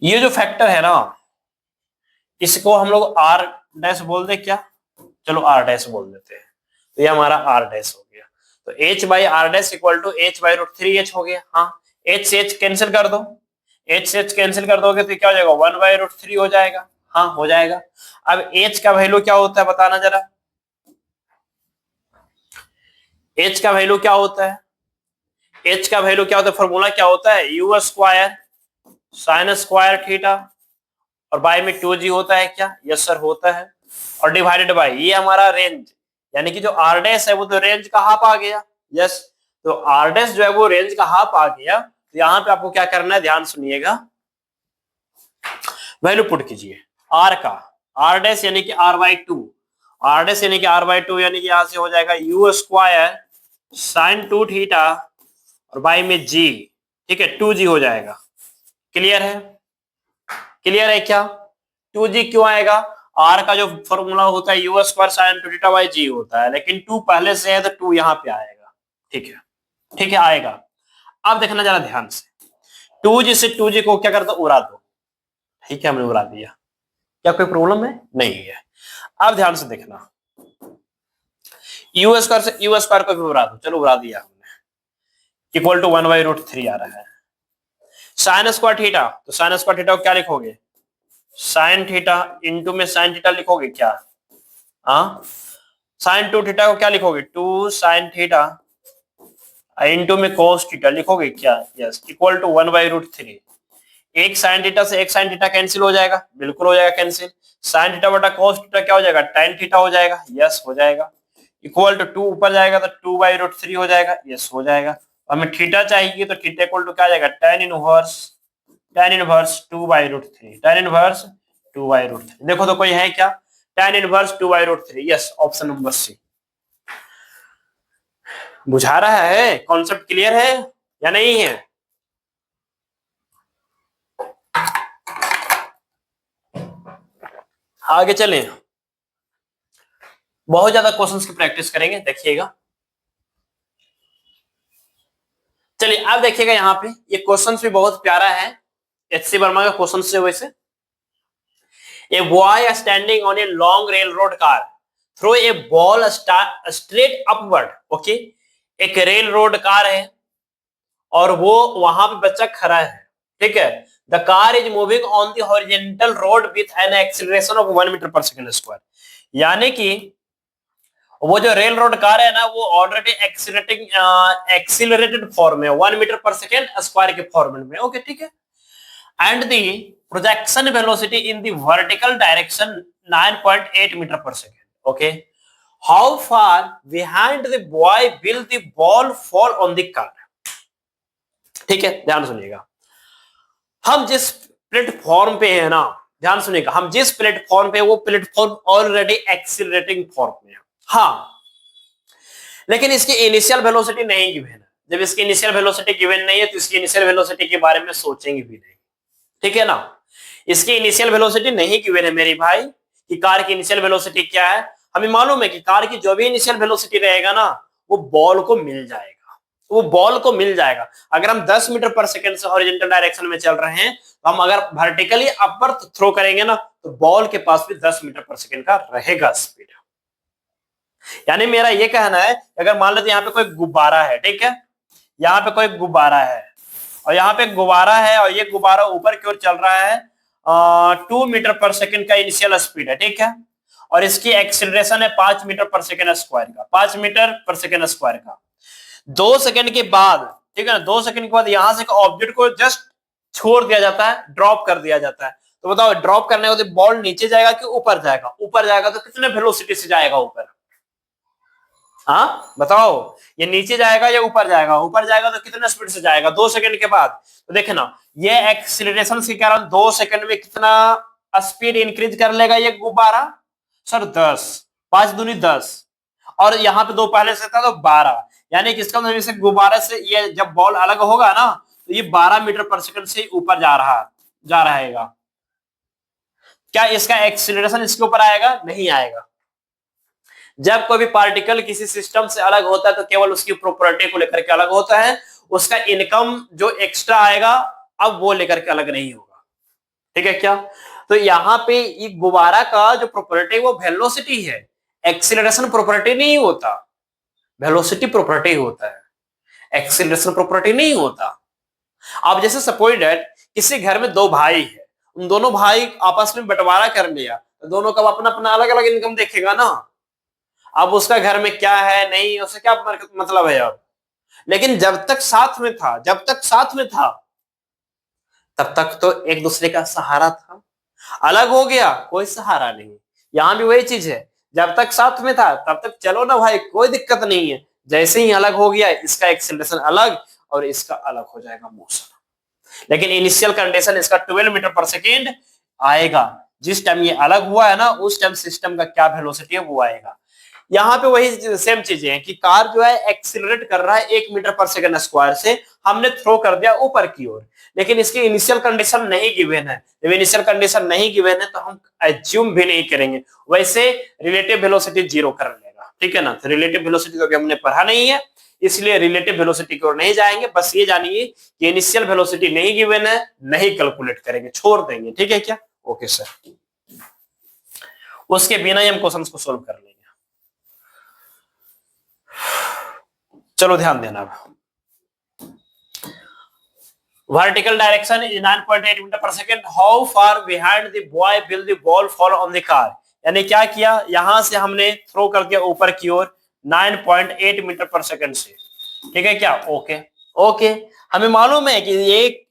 ये जो फैक्टर है ना, इसको हम लोग r डैश बोल दे क्या, चलो r डैश बोल देते हैं, तो ये हमारा r डैश हो गया, तो h/r dash equal to h/√3h हो गया। हाँ h से h कैंसिल कर दो, h से h कैंसिल कर दोगे तो क्या हो जाएगा, 1/√3 हो जाएगा, हाँ हो जाएगा। अब h का वैल्यू क्या होता है बताना जरा, h का वैल्यू क्या होता है, h का वैल्यू क्या होता है, फॉर्मूला क्या होता है, u square sine square theta और बाय में 2g होता है क्या, यस सर होता है, और डिवाइडेड बाय ये हमारा रेंज, यानी कि जो r डैश है वो तो रेंज का हाफ आ गया, यस, तो r डैश जो है वो रेंज का हाफ आ गया। तो यहाँ पे आपको क्या करना है, ध्यान सुनिएगा, वैल्यू पुट कीजिए r का, r डैश यानी कि r/2, r डैश यानी कि r/2 यानी कि यहाँ से हो जाएगा u स्क्वायर साइन 2 थीटा और बाय में g, ठीक है 2g हो जाएगा, क्लियर है, क्लियर है क्या, 2g क्यों आएगा, r का जो फॉर्मूला होता है u square sine 2 theta bye g होता है, लेकिन 2 पहले से है तो 2 यहाँ पे आएगा, ठीक है आएगा। अब देखना जरा ध्यान से, 2g से 2g को क्या करता, उड़ा दो, ठीक है हमने उड़ा दिया, क्या कोई प्रॉब्लम है, नहीं है। अब ध्यान से देखना, u स्क्वायर से u स्क्वायर को भी उड़ा दो, चलो उड़ा दिया हमने, इक्वल टू 1/√3 आ रहा है, साइन स्क्वायर थीटा, तो साइन स्क्वायर थीटा को क्या लिखोगे, साइन थीटा इंटू में साइन थीटा लिखोगे क्या, हाँ साइन 2 थीटा को क्या लिखोगे, 2 साइन थीटा इंटू में कोस थीटा लिखोगे क्या, यस, इक्वल टू 1/√3, एक साइन थीटा से एक साइन थीटा कैंसिल हो जाएगा, बिल्कुल हो जाएगा कैंसिल, साइन थीटा बटा कोस थीटा क्या हो जाएगा, tan थीटा हो जाएगा, यस हो जाएगा, इक्वल टू 2 ऊपर जाएगा तो 2/√3 हो जाएगा, यस हो जाएगा। हमें थीटा चाहिए तो थीटा इक्वल टू क्या आ जाएगा, tan इनवर्स 2/√3, tan इनवर्स 2/√3, देखो तो कोई है क्या, tan inverse 2/√3, yes option number C. बुझा रहा है, कॉन्सेप्ट क्लियर है या नहीं है, आगे चलें, बहुत ज्यादा क्वेश्चंस की प्रैक्टिस करेंगे, देखिएगा। चलिए अब देखिएगा यहाँ पे, ये क्वेश्चन भी बहुत प्यारा है, एचसी वर्मा का क्वेश्चन है वैसे। A boy standing on a long railroad car throw a ball straight upward. Okay, एक रेल रोड कार है और वो वहां पे बच्चा खड़ा है, ठीक है। The car is moving on the horizontal road with an acceleration of 1 metre per second square. यानी कि वो जो रेल रोड कार है ना, वो ऑलरेडी एक्सीलरेटेड फॉर्म में, 1 मीटर पर सेकेंड स्क्वायर के फॉर्मेट में। ओके, ठीक है। And the projection velocity in the vertical direction 9.8 metre per second. Okay, how far behind the boy will the ball fall on the car. ठीक है, ध्यान सुनिएगा। हम जिस प्लेटफॉर्म पे है ना, ध्यान सुनिएगा, हम जिस प्लेटफॉर्म पे, वो प्लेटफॉर्म ऑलरेडी एक्सीलरेटिंग फॉर्म में है। हाँ, लेकिन इसकी इनिशियल वेलोसिटी नहीं गिवन है। जब इसकी इनिशियल वेलोसिटी गिवन नहीं है तो इसकी इनिशियल वेलोसिटी के बारे में सोचेंगे भी नहीं, ठीक है ना। इसकी इनिशियल वेलोसिटी नहीं गिवन है मेरी भाई, कि कार की इनिशियल वेलोसिटी क्या है। हमें मालूम है कि कार की जो भी इनिशियल वेलोसिटी रहेगा ना, वो बॉल को मिल जाएगा, वो बॉल को मिल जाएगा। अगर हम 10 मीटर पर सेकंड से हॉरिजॉन्टल डायरेक्शन में चल रहे हैं, तो हम अगर वर्टिकली अपवर्ड थ्रो करेंगे ना, तो बॉल के पास भी 10 मीटर पर सेकंड का रहेगा स्पीड। यानी मेरा ये कहना है, अगर मान लेते यहाँ पे कोई गुब्बारा है, ठीक है, यहाँ पे कोई गुब्बारा है और यहाँ पे गुब्बारा है और ये गुब्बारा ऊपर की ओर चल रहा है 2 मीटर पर सेकंड का इनिशियल स्पीड है, ठीक है, और इसकी एक्सीलरेशन है 5 मीटर पर सेकंड स्क्वायर का, 5 मीटर पर सेकंड स्क्वायर का। 2 सेकंड के बाद, ठीक है ना, 2 सेकंड के बाद यहां से ऑब्जेक्ट को जस्ट छोड़ दिया जाता है, ड्रॉप कर दिया जाता है। तो बताओ, ड्रॉप करने के बाद बॉल नीचे जाएगा कि ऊपर जाएगा? ऊपर जाएगा। तो कितने वेलोसिटी से जाएगा ऊपर? हाँ बताओ, ये नीचे जाएगा या ऊपर जाएगा? ऊपर जाएगा तो कितने स्पीड से जाएगा? 2 सेकंड के बाद। तो देखे ना, ये एक्सीलरेशन के कारण 2 सेकंड में कितना स्पीड इंक्रीज कर लेगा ये गुब्बारा? सर 10, 5 दूनी 10, और यहाँ पे 2 पहले से था तो 12। यानी कि इसका मतलब इसे गुब्बारे से ये जब बॉल अलग होगा ना, तो ये 12 मीटर पर सेकंड से ऊपर जा रहेगा। क्या इसका एक्सीलरेशन इसके ऊपर आएगा? नहीं आएगा। जब कोई भी पार्टिकल किसी सिस्टम से अलग होता है तो केवल उसकी प्रॉपर्टी को लेकर के अलग होता है, उसका इनकम जो एक्स्ट्रा आएगा अब वो लेकर के अलग नहीं होगा, ठीक है क्या। तो यहाँ पे ये गुब्बारा का जो प्रॉपर्टी वो वेलोसिटी है, एक्सीलरेशन प्रॉपर्टी नहीं होता, वेलोसिटी प्रॉपर्टी होता है, एक्सीलरेशन प्रॉपर्टी नहीं होता। अब जैसे सपोज दैट किसी घर में 2 भाई है, उन दोनों भाई आपस में बंटवारा कर लिया, तो दोनों का अपना अपना अलग अलग इनकम देखेगा ना। अब उसका घर में क्या है नहीं, उससे क्या मतलब है अब। लेकिन जब तक साथ में था, जब तक साथ में था, तब तक तो एक दूसरे का सहारा था। अलग हो गया, कोई सहारा नहीं। यहां भी वही चीज है, जब तक साथ में था तब तक चलो ना भाई, कोई दिक्कत नहीं है। जैसे ही अलग हो गया, इसका एक्सीलरेशन अलग और इसका अलग हो जाएगा मोशन। लेकिन इनिशियल कंडीशन इसका 12 मीटर पर सेकेंड आएगा। जिस टाइम ये अलग हुआ है ना, उस टाइम सिस्टम का क्या वेलोसिटी है वो आएगा। यहाँ पे वही सेम चीजें हैं कि कार जो है एक्सीलरेट कर रहा है 1 मीटर पर सेकंड स्क्वायर से, हमने थ्रो कर दिया ऊपर की ओर, लेकिन इसकी इनिशियल कंडीशन नहीं गिवन है। जब इनिशियल कंडीशन नहीं गिवन है तो हम एज्यूम भी नहीं करेंगे, वैसे रिलेटिव वेलोसिटी 0 कर लेगा, ठीक है ना। तो रिलेटिव वेलोसिटी तो अभी हमने पढ़ा नहीं है, इसलिए रिलेटिव वेलोसिटी की ओर नहीं जाएंगे। बस ये जानिए कि इनिशियल वेलोसिटी नहीं गिवन है, नहीं कैलकुलेट करेंगे, छोड़ देंगे, ठीक है क्या। ओके सर, उसके बिना ही हम क्वेश्चंस को सोल्व कर लेंगे। चलो ध्यान देना, vertical direction is 9.8 metre per second, how far behind the boy will the ball fall on the car. यानी क्या किया, यहां से हमने थ्रो कर दिया ऊपर की ओर 9.8 मीटर पर सेकेंड से, ठीक है क्या। ओके ओके, हमें मालूम है कि एक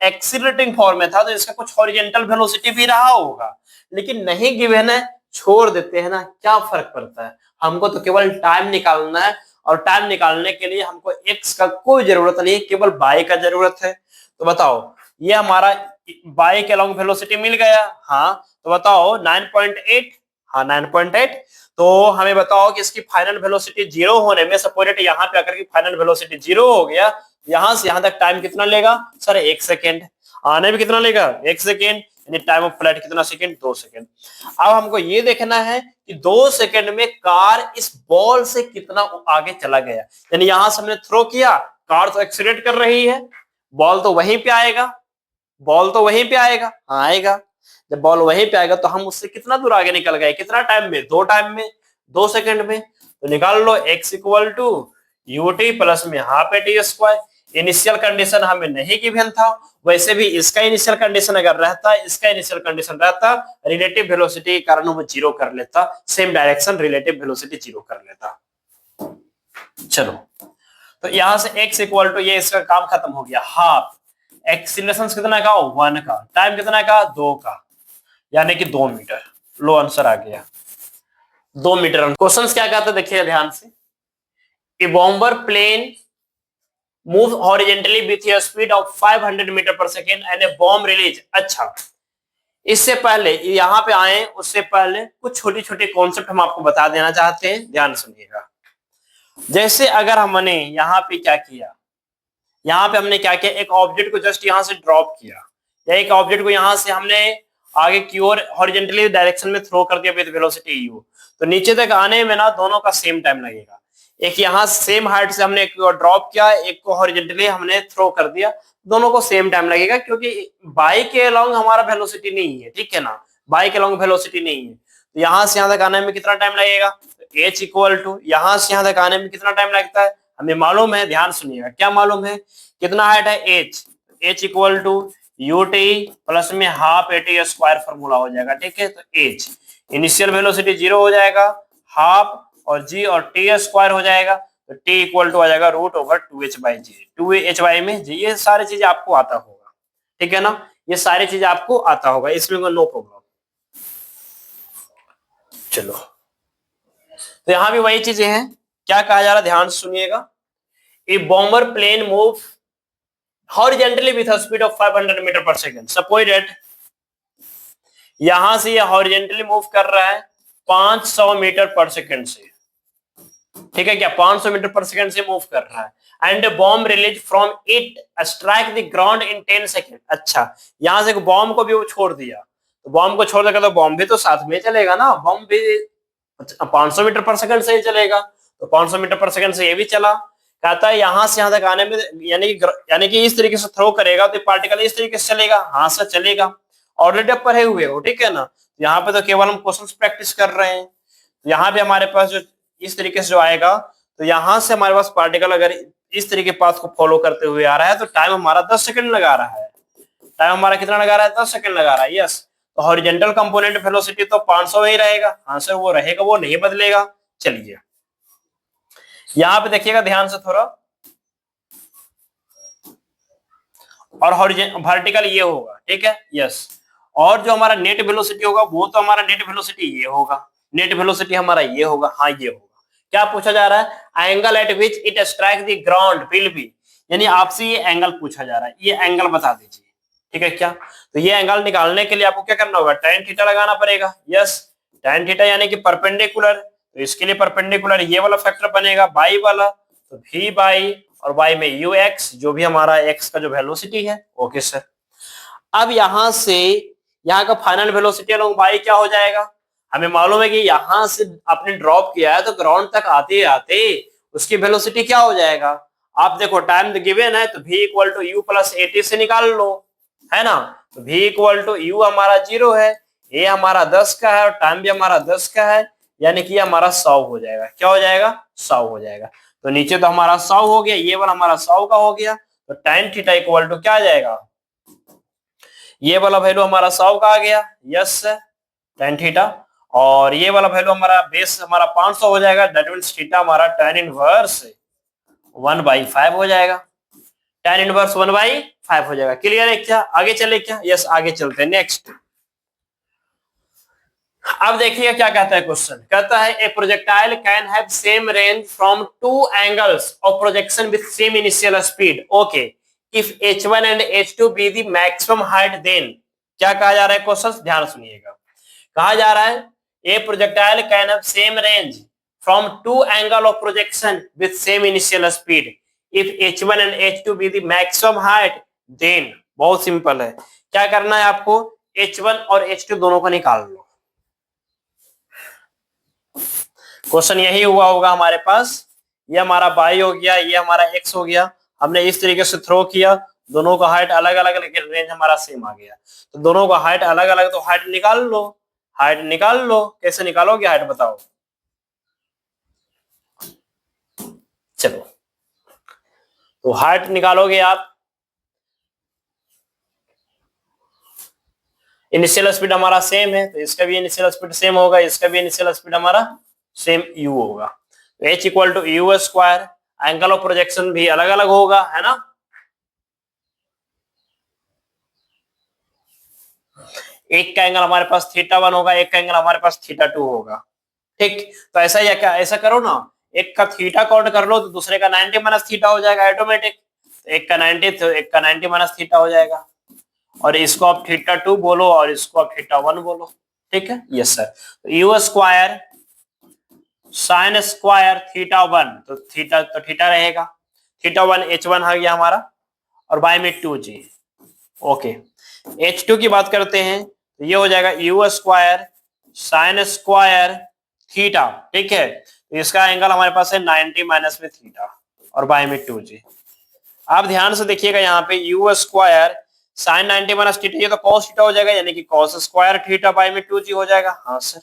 एक्सीलरेटिंग फॉर्म में था, तो इसका कुछ हॉरिजॉन्टल वेलोसिटी भी रहा होगा, लेकिन नहीं गिवन है, छोड़ देते हैं ना, क्या फर्क पड़ता है। हमको तो केवल टाइम निकालना है, और टाइम निकालने के लिए हमको एक्स का कोई जरूरत नहीं, केवल बाई का जरूरत है। तो बताओ, ये हमारा बाई के अलॉन्ग वेलोसिटी मिल गया। हाँ, तो बताओ 9.8, हाँ 9.8। तो हमें बताओ कि इसकी फाइनल वेलोसिटी 0 होने में, सपोज यहाँ पे आकर के फाइनल वेलोसिटी 0 हो गया, यहां से यहां तक टाइम कितना लेगा? Sir 1 second. आने में कितना लेगा? 1 सेकेंड। यानी टाइम ऑफ फ्लाइट कितना सेकंड, 2 सेकंड। अब हमको ये देखना है कि 2 सेकंड में कार इस बॉल से कितना आगे चला गया, यानी यहां से हमने थ्रो किया, कार तो एक्सीलरेट कर रही है, बॉल तो वहीं पे आएगा, बॉल तो वहीं पे आएगा, हाँ आएगा। जब बॉल वहीं पे आएगा तो हम उससे कितना दूर आगे निकल गए, कितना टाइम में, 2 टाइम में, 2 सेकंड में। तो निकाल लो x equal to UT plus में half A T square. Initial condition हमें नहीं गिवन था, वैसे भी इसका इनिशियल कंडीशन अगर रहता, इसका इनिशियल कंडीशन रहता, रिलेटिव वेलोसिटी के कारण वो जीरो कर लेता, same direction relative velocity zero कर लेता। चलो तो यहां से x इक्वल टू, ये इसका काम खत्म हो गया, हाफ एक्सीलरेशन कितना का, 1 का, टाइम कितना का, 2 का, यानी कि 2 मीटर। लो आंसर आ गया 2 मीटर। क्वेश्चंस क्या कहता है देखिए ध्यान से, a bomber plane move horizontally with a speed of 500 metre per second and a bomb release. अच्छा, इससे पहले यहां पे आए उससे पहले कुछ छोटी छोटी कॉन्सेप्ट हम आपको बता देना चाहते हैं, ध्यान सुनिएगा। जैसे अगर हमने यहाँ पे क्या किया, यहाँ पे हमने क्या किया, एक ऑब्जेक्ट को जस्ट यहाँ से ड्रॉप किया, या एक ऑब्जेक्ट को यहाँ से हमने आगे की ओर हॉरिजॉन्टली डायरेक्शन में थ्रो कर दिया विद वेलोसिटी u, तो नीचे तक आने में ना दोनों का सेम टाइम लगेगा। एक यहाँ सेम हाइट से हमने एक को ड्रॉप किया, एक को हॉरिजॉन्टली हमने थ्रो कर दिया, दोनों को सेम टाइम लगेगा, क्योंकि बाई के अलोंग हमारा वेलोसिटी नहीं है, ठीक है ना, बाई के अलोंग वेलोसिटी नहीं है। तो यहाँ से यहाँ तक आने में कितना टाइम लगेगा, h इक्वल टू यहाँ से यहाँ तक आने में कितना टाइम लगता है हमें मालूम है, ध्यान सुनिएगा, क्या मालूम है, कितना हाइट है h equal to UT plus में half A T square formula हो जाएगा, ठीक है। तो h इनिशियल वेलोसिटी 0 हो जाएगा, हाफ और g और t स्क्वायर हो जाएगा, तो t इक्वल टू आ जाएगा root over 2h by G, 2h by में जी। ये सारी चीजें आपको आता होगा, ठीक है ना, ये सारी चीजें आपको आता होगा, इसमें नो प्रॉब्लम। चलो तो यहां भी वही चीजें हैं, क्या कहा जा रहा है ध्यान सुनिएगा, a bomber plane move horizontally with a speed of 500 metre per second. Suppose that यहां से ये हॉरिजॉन्टली मूव कर रहा है 500 मीटर पर सेकंड से, ठीक है क्या, 500 मीटर पर सेकंड से मूव कर रहा है, and bomb release from it strike the ground in 10 second. अच्छा, यहां से बॉम्ब को भी वो छोड़ दिया, तो बॉम्ब को छोड़ देगा तो बॉम्ब भी तो साथ में चलेगा ना, बॉम्ब भी 500 मीटर पर सेकंड से ही चलेगा, तो 500 मीटर पर सेकंड से ये भी चला। कहता है यहां से यहां तक आने में, यानी कि इस तरीके से थ्रो करेगा तो पार्टिकल इस तरीके से चलेगा, हां से चलेगा, ऑलरेडी अब पढ़े हुए हो, ठीक है ना। यहाँ पे तो केवल हम क्वेश्चंस प्रैक्टिस कर रहे हैं, तो यहाँ पे हमारे पास जो इस तरीके से जो आएगा, तो यहाँ से हमारे पास पार्टिकल अगर इस तरीके पाथ को फॉलो करते हुए आ रहा है, तो टाइम हमारा 10 सेकंड लगा रहा है, टाइम हमारा कितना लगा रहा है, 10 सेकंड लगा रहा है, यस। तो हॉरिजॉन्टल कंपोनेंट वेलोसिटी तो 500 ही रहेगा, आंसर वो रहेगा, वो नहीं बदलेगा। चलिए यहाँ पे देखिएगा ध्यान से थोड़ा, और वर्टिकल ये होगा, ठीक है, यस। और जो हमारा नेट वेलोसिटी होगा वो तो हमारा नेट वेलोसिटी ये होगा, नेट वेलोसिटी हमारा ये होगा, हाँ ये होगा। क्या पूछा जा रहा है, angle eight which it strike the ground will be, यानी आपसे ये एंगल पूछा जा रहा है, ये एंगल बता दीजिए, ठीक है क्या। तो ये एंगल निकालने के लिए आपको क्या करना होगा, tan थीटा लगाना पड़ेगा, यस, tan थीटा यानी कि परपेंडिकुलर, तो इसके लिए परपेंडिकुलर ये वाला फैक्टर बनेगा बाई वाला, तो v बाई और y में ux, जो भी हमारा x का जो वेलोसिटी है, ओके सर। अब यहां से यहाँ का फाइनल वेलोसिटी अलोंग y क्या हो जाएगा, हमें मालूम है कि यहां से आपने ड्रॉप किया है, तो ग्राउंड तक आते आते उसकी वेलोसिटी क्या हो जाएगा, आप देखो टाइम गिवन है, तो v equal to U plus A T से निकाल लो, है ना। तो v इक्वल टू यू हमारा 0 है, ए हमारा 10 का है, और टाइम भी हमारा 10 का है, यानी कि हमारा 100 हो जाएगा, क्या हो जाएगा, 100 हो जाएगा। तो नीचे तो हमारा 100 हो गया, ये वाला हमारा 100 का हो गया, तो tan थीटा इक्वल टू क्या आ जाएगा, ये वाला वैल्यू हमारा 100 का आ गया, यस tan थीटा, और ये वाला वैल्यू हमारा बेस हमारा 500 हो जाएगा, दैट मींस थीटा हमारा tan इनवर्स 1/5 हो जाएगा, tan इनवर्स 1/5 हो जाएगा। क्लियर है क्या, आगे चले क्या, यस आगे चलते हैं, नेक्स्ट। अब देखिए क्या कहता है क्वेश्चन, कहता है a projectile can have same range from two angles of projection with same initial speed, okay, if h1 and h2 be the maximum height, then क्या कहा जा रहा है, क्वेश्चन ध्यान सुनिएगा। कहा जा रहा है a projectile can have same range from two angle of projection with same initial speed, if h1 and h2 be the maximum height, then बहुत सिंपल है, क्या करना है आपको, H1 और H2 दोनों को निकाल लो। क्वेश्चन यही हुआ होगा हमारे पास, ये हमारा y हो गया, ये हमारा x हो गया, हमने इस तरीके से थ्रो किया, दोनों का हाइट अलग अलग लेकिन रेंज हमारा सेम आ गया। तो दोनों का हाइट अलग अलग, तो हाइट निकाल लो, हाइट निकाल लो। कैसे निकालोगे हाइट बताओ? चलो, तो हाइट निकालोगे आप, इनिशियल स्पीड हमारा सेम है तो इसका भी इनिशियल स्पीड सेम होगा, इसका भी इनिशियल स्पीड हमारा सेम u होगा। तो h equal to U square, angle of projection भी अलग अलग होगा, है ना। एक का एंगल हमारे पास थीटा 1 होगा, एक का एंगल हमारे पास थीटा 2 होगा। ठीक, तो ऐसा ही क्या, ऐसा करो ना, एक का थीटा काउंट कर लो तो दूसरे का 90 माइनस थीटा हो जाएगा ऑटोमेटिक। तो एक का 90 तो एक का 90 माइनस थीटा हो जाएगा, और इसको आप थीटा 2 बोलो और इसको आप थीटा 1 बोलो। ठीक है, यस सर। तो u square sine square theta 1, तो थीटा रहेगा, थीटा 1 H1 आ गया हमारा, और बाय में 2g। ओके, H2 की बात करते हैं तो ये हो जाएगा you square sine square theta. ठीक है, तो इसका एंगल हमारे पास है 90 माइनस में थीटा, और बाय में 2g। आप ध्यान से देखिएगा यहाँ पे you square sign 90 minus theta, ये तो कॉस थीटा हो जाएगा, यानी कि कॉस स्क्वायर थीटा बाय में 2g हो जाएगा। हाँ सर,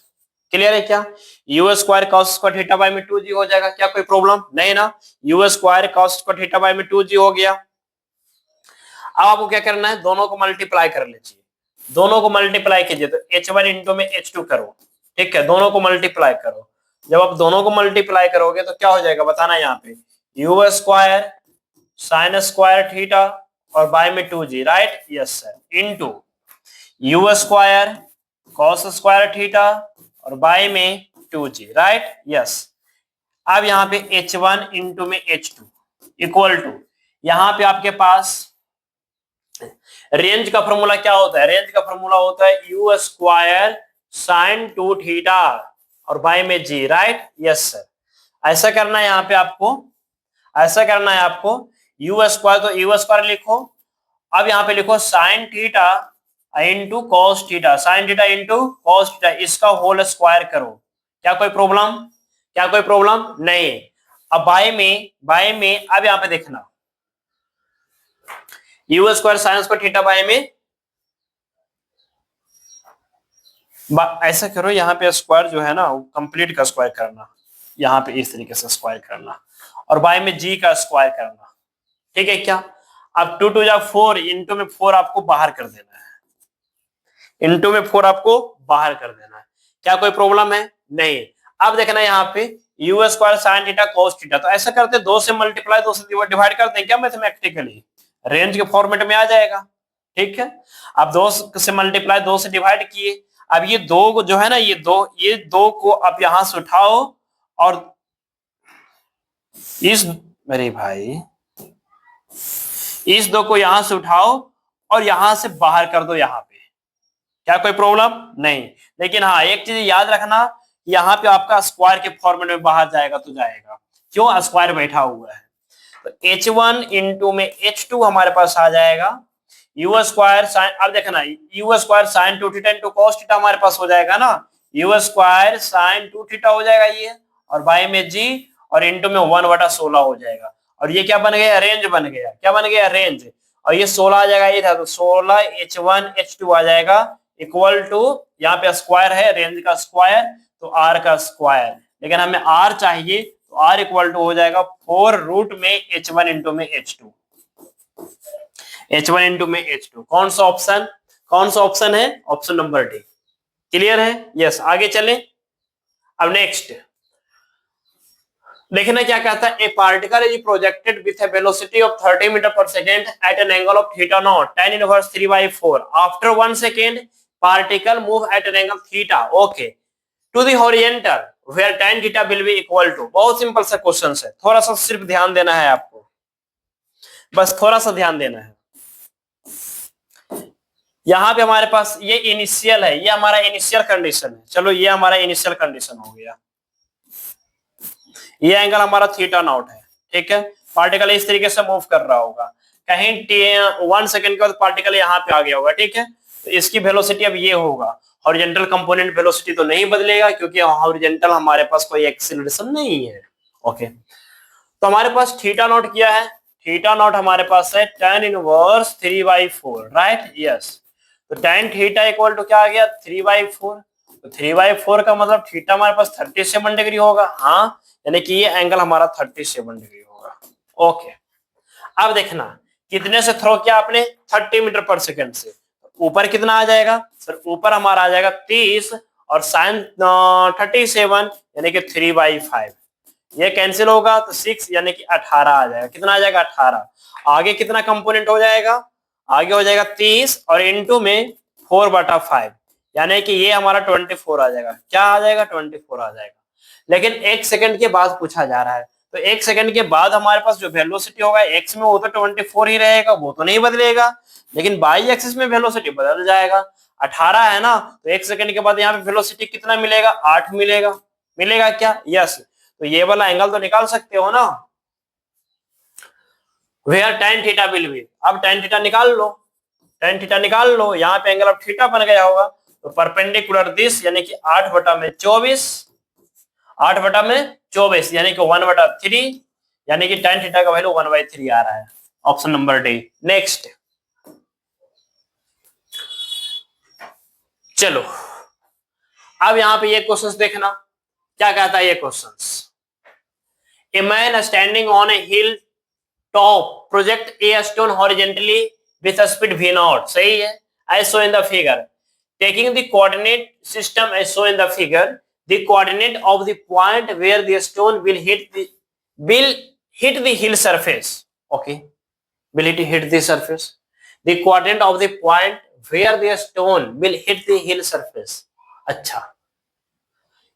क्लियर है क्या? You square cos square theta bye में 2g हो जाएगा, क्या कोई प्रॉब्लम नहीं ना? You square cos square theta bye में 2g हो गया। अब आपको क्या करना है, दोनों को मल्टीप्लाई कर लीजिए, दोनों को मल्टीप्लाई कीजिए, तो H1 इंटू में H2 करो। ठीक है, दोनों को मल्टीप्लाई करो। जब आप दोनों को मल्टीप्लाई करोगे तो क्या हो जाएगा बताना, यहाँ पे you square sine square theta और बाय में 2g, right? Yes sir, into you square cos square theta और बाय में 2g, राइट? यस। अब यहाँ पे H1 इंटू में H2 इक्वल टू, यहाँ पे आपके पास रेंज का फॉर्मूला क्या होता है? रेंज का फॉर्मूला होता है यू स्क्वायर साइन 2 थीटा और बाय में g, राइट? Yes sir. ऐसा करना है यहाँ पे आपको, ऐसा करना है आपको, यू स्क्वायर तो यू स्क्वायर लिखो, अब यहाँ पे लिखो sine theta into cos theta, sine theta into cos theta, इसका होल स्क्वायर करो। क्या कोई प्रॉब्लम? क्या कोई प्रॉब्लम नहीं? अब बाय में अब यहाँ पे देखना, you square sine square theta bye में, ऐसा करो यहाँ पे स्क्वायर जो है ना कंप्लीट का स्क्वायर करना, यहाँ पे इस तरीके से स्क्वायर करना, और बाय में जी का स्क्वायर करना। ठीक है क्या? अब 2 2 जा 4, इंटू में 4 आपको बाहर कर देना है, इंटू में 4 आपको बाहर कर देना है। क्या कोई प्रॉब्लम है? नहीं। अब देखना यहाँ पे you square sine theta cos theta, तो ऐसा करते 2 से मल्टीप्लाई 2 से डिवाइड करते हैं क्या मैथमेटिकली, रेंज के फॉर्मेट में आ जाएगा। ठीक है, अब 2 से मल्टीप्लाई 2 से डिवाइड किए, अब ये 2 जो है ना, ये दो को आप यहां से उठाओ और इस, मेरे भाई, इस 2 को यहां से उठाओ और यहां से बाहर कर दो यहाँ पे। क्या कोई प्रॉब्लम नहीं? लेकिन हाँ, एक चीज याद रखना, यहाँ पे आपका स्क्वायर के फॉर्मेट में बाहर जाएगा तो जाएगा, क्यों? स्क्वायर बैठा हुआ है। तो H1 इंटू में H2 हमारे पास आ जाएगा यू स्क्वायर साइन, अब देखना you square sine 2 theta into cos theta हमारे पास हो जाएगा ना, यू स्क्वायर साइन 2 थीटा हो जाएगा ये, और बाय में जी, और इंटू में 1/16 हो जाएगा, और ये क्या बन गया? रेंज बन गया। क्या बन गया? रेंज। और ये 16 आ जाएगा, ये था तो 16 H1 H2 आ जाएगा इक्वल टू, यहाँ पे स्क्वायर है, रेंज का स्क्वायर तो आर का स्क्वायर, लेकिन हमें आर चाहिए तो आर इक्वल टू हो जाएगा 4 रूट में H1 इंटू में H2, H1 इंटू में H2। कौन सा ऑप्शन, कौन सा ऑप्शन है? Option number D. क्लियर है? यस। आगे चले, अब नेक्स्ट देखना क्या कहता है, a particle is projected with a velocity of 30 metre per second at an angle of theta not tan inverse 3/4 after 1 second particle move at an angle theta okay to the horizontal where tan theta will be equal to. बहुत simple सा question है, थोड़ा सा सिर्फ ध्यान देना है आपको, बस थोड़ा सा ध्यान देना है। यहाँ पे हमारे पास ये इनिशियल है, ये हमारा इनिशियल कंडीशन है। चलो, ये हमारा इनिशियल कंडीशन हो गया, ये एंगल हमारा थीटा नॉट है। ठीक है, पार्टिकल इस तरीके से मूव कर रहा होगा, कहीं 1 सेकंड के बाद पार्टिकल यहाँ पे आ गया होगा। ठीक है, तो इसकी वेलोसिटी अब ये होगा। हॉरिजॉन्टल कंपोनेंट वेलोसिटी तो नहीं बदलेगा क्योंकि हॉरिजॉन्टल हमारे पास कोई एक्सीलरेशन नहीं है। ओके, तो हमारे पास थीटा नॉट क्या है? थीटा नॉट हमारे पास है tan इनवर्स 3/4, राइट? यस। तो tan थीटा इक्वल टू क्या आ गया? 3/4। तो 3/4 का मतलब थीटा हमारे पास 37 डिग्री होगा। हाँ, यानी कि ये एंगल हमारा 37 डिग्री होगा। ओके, अब देखना कितने से थ्रो किया आपने? 30 मीटर पर सेकेंड से। ऊपर कितना आ जाएगा सर? ऊपर हमारा आ जाएगा 30 और साइन 37 यानी कि 3/5। ये कैंसिल होगा तो 6 यानी कि 18 आ जाएगा। कितना आ जाएगा? 18। आगे कितना कंपोनेंट हो जाएगा? आगे हो जाएगा 30 और इनटू में 4/5 यानी कि ये हमारा 24 आ जाएगा। क्या आ जाएगा? 24 आ जाएगा। लेकिन एक सेकंड के बाद पूछा जा रहा है, तो एक सेकंड के बाद हमारे पास जो वेलोसिटी होगा एक्स में वो तो 24 ही रहेगा, वो तो नहीं बदलेगा। लेकिन बाई एक्सिस में वेलोसिटी बदल जाएगा। 18 है ना, तो एक सेकंड के बाद यहाँ पे वेलोसिटी कितना मिलेगा? 8 मिलेगा। मिलेगा क्या? यस। तो ये वाला एंगल तो निकाल सकते हो ना, where tan theta will be. अब tan थीटा निकाल लो, tan थीटा निकाल लो। यहाँ पे एंगल अब थीटा बन गया होगा, तो परपेंडिकुलर दिस यानी कि 8/24, 8/24 यानी कि 1/3, यानी कि tan थीटा का वैल्यू 1/3 आ रहा है। Option number D. नेक्स्ट, चलो अब यहाँ पे ये क्वेश्चंस देखना, क्या कहता है ये questions. A man standing on A hill top project a stone horizontally with speed v not. सही है, as shown in the figure. Taking the coordinate system as shown in the figure, the coordinate of the point where the stone will hit the hill surface. Okay, will it hit the surface? The coordinate of the point where the stone will hit the hill surface. अच्छा,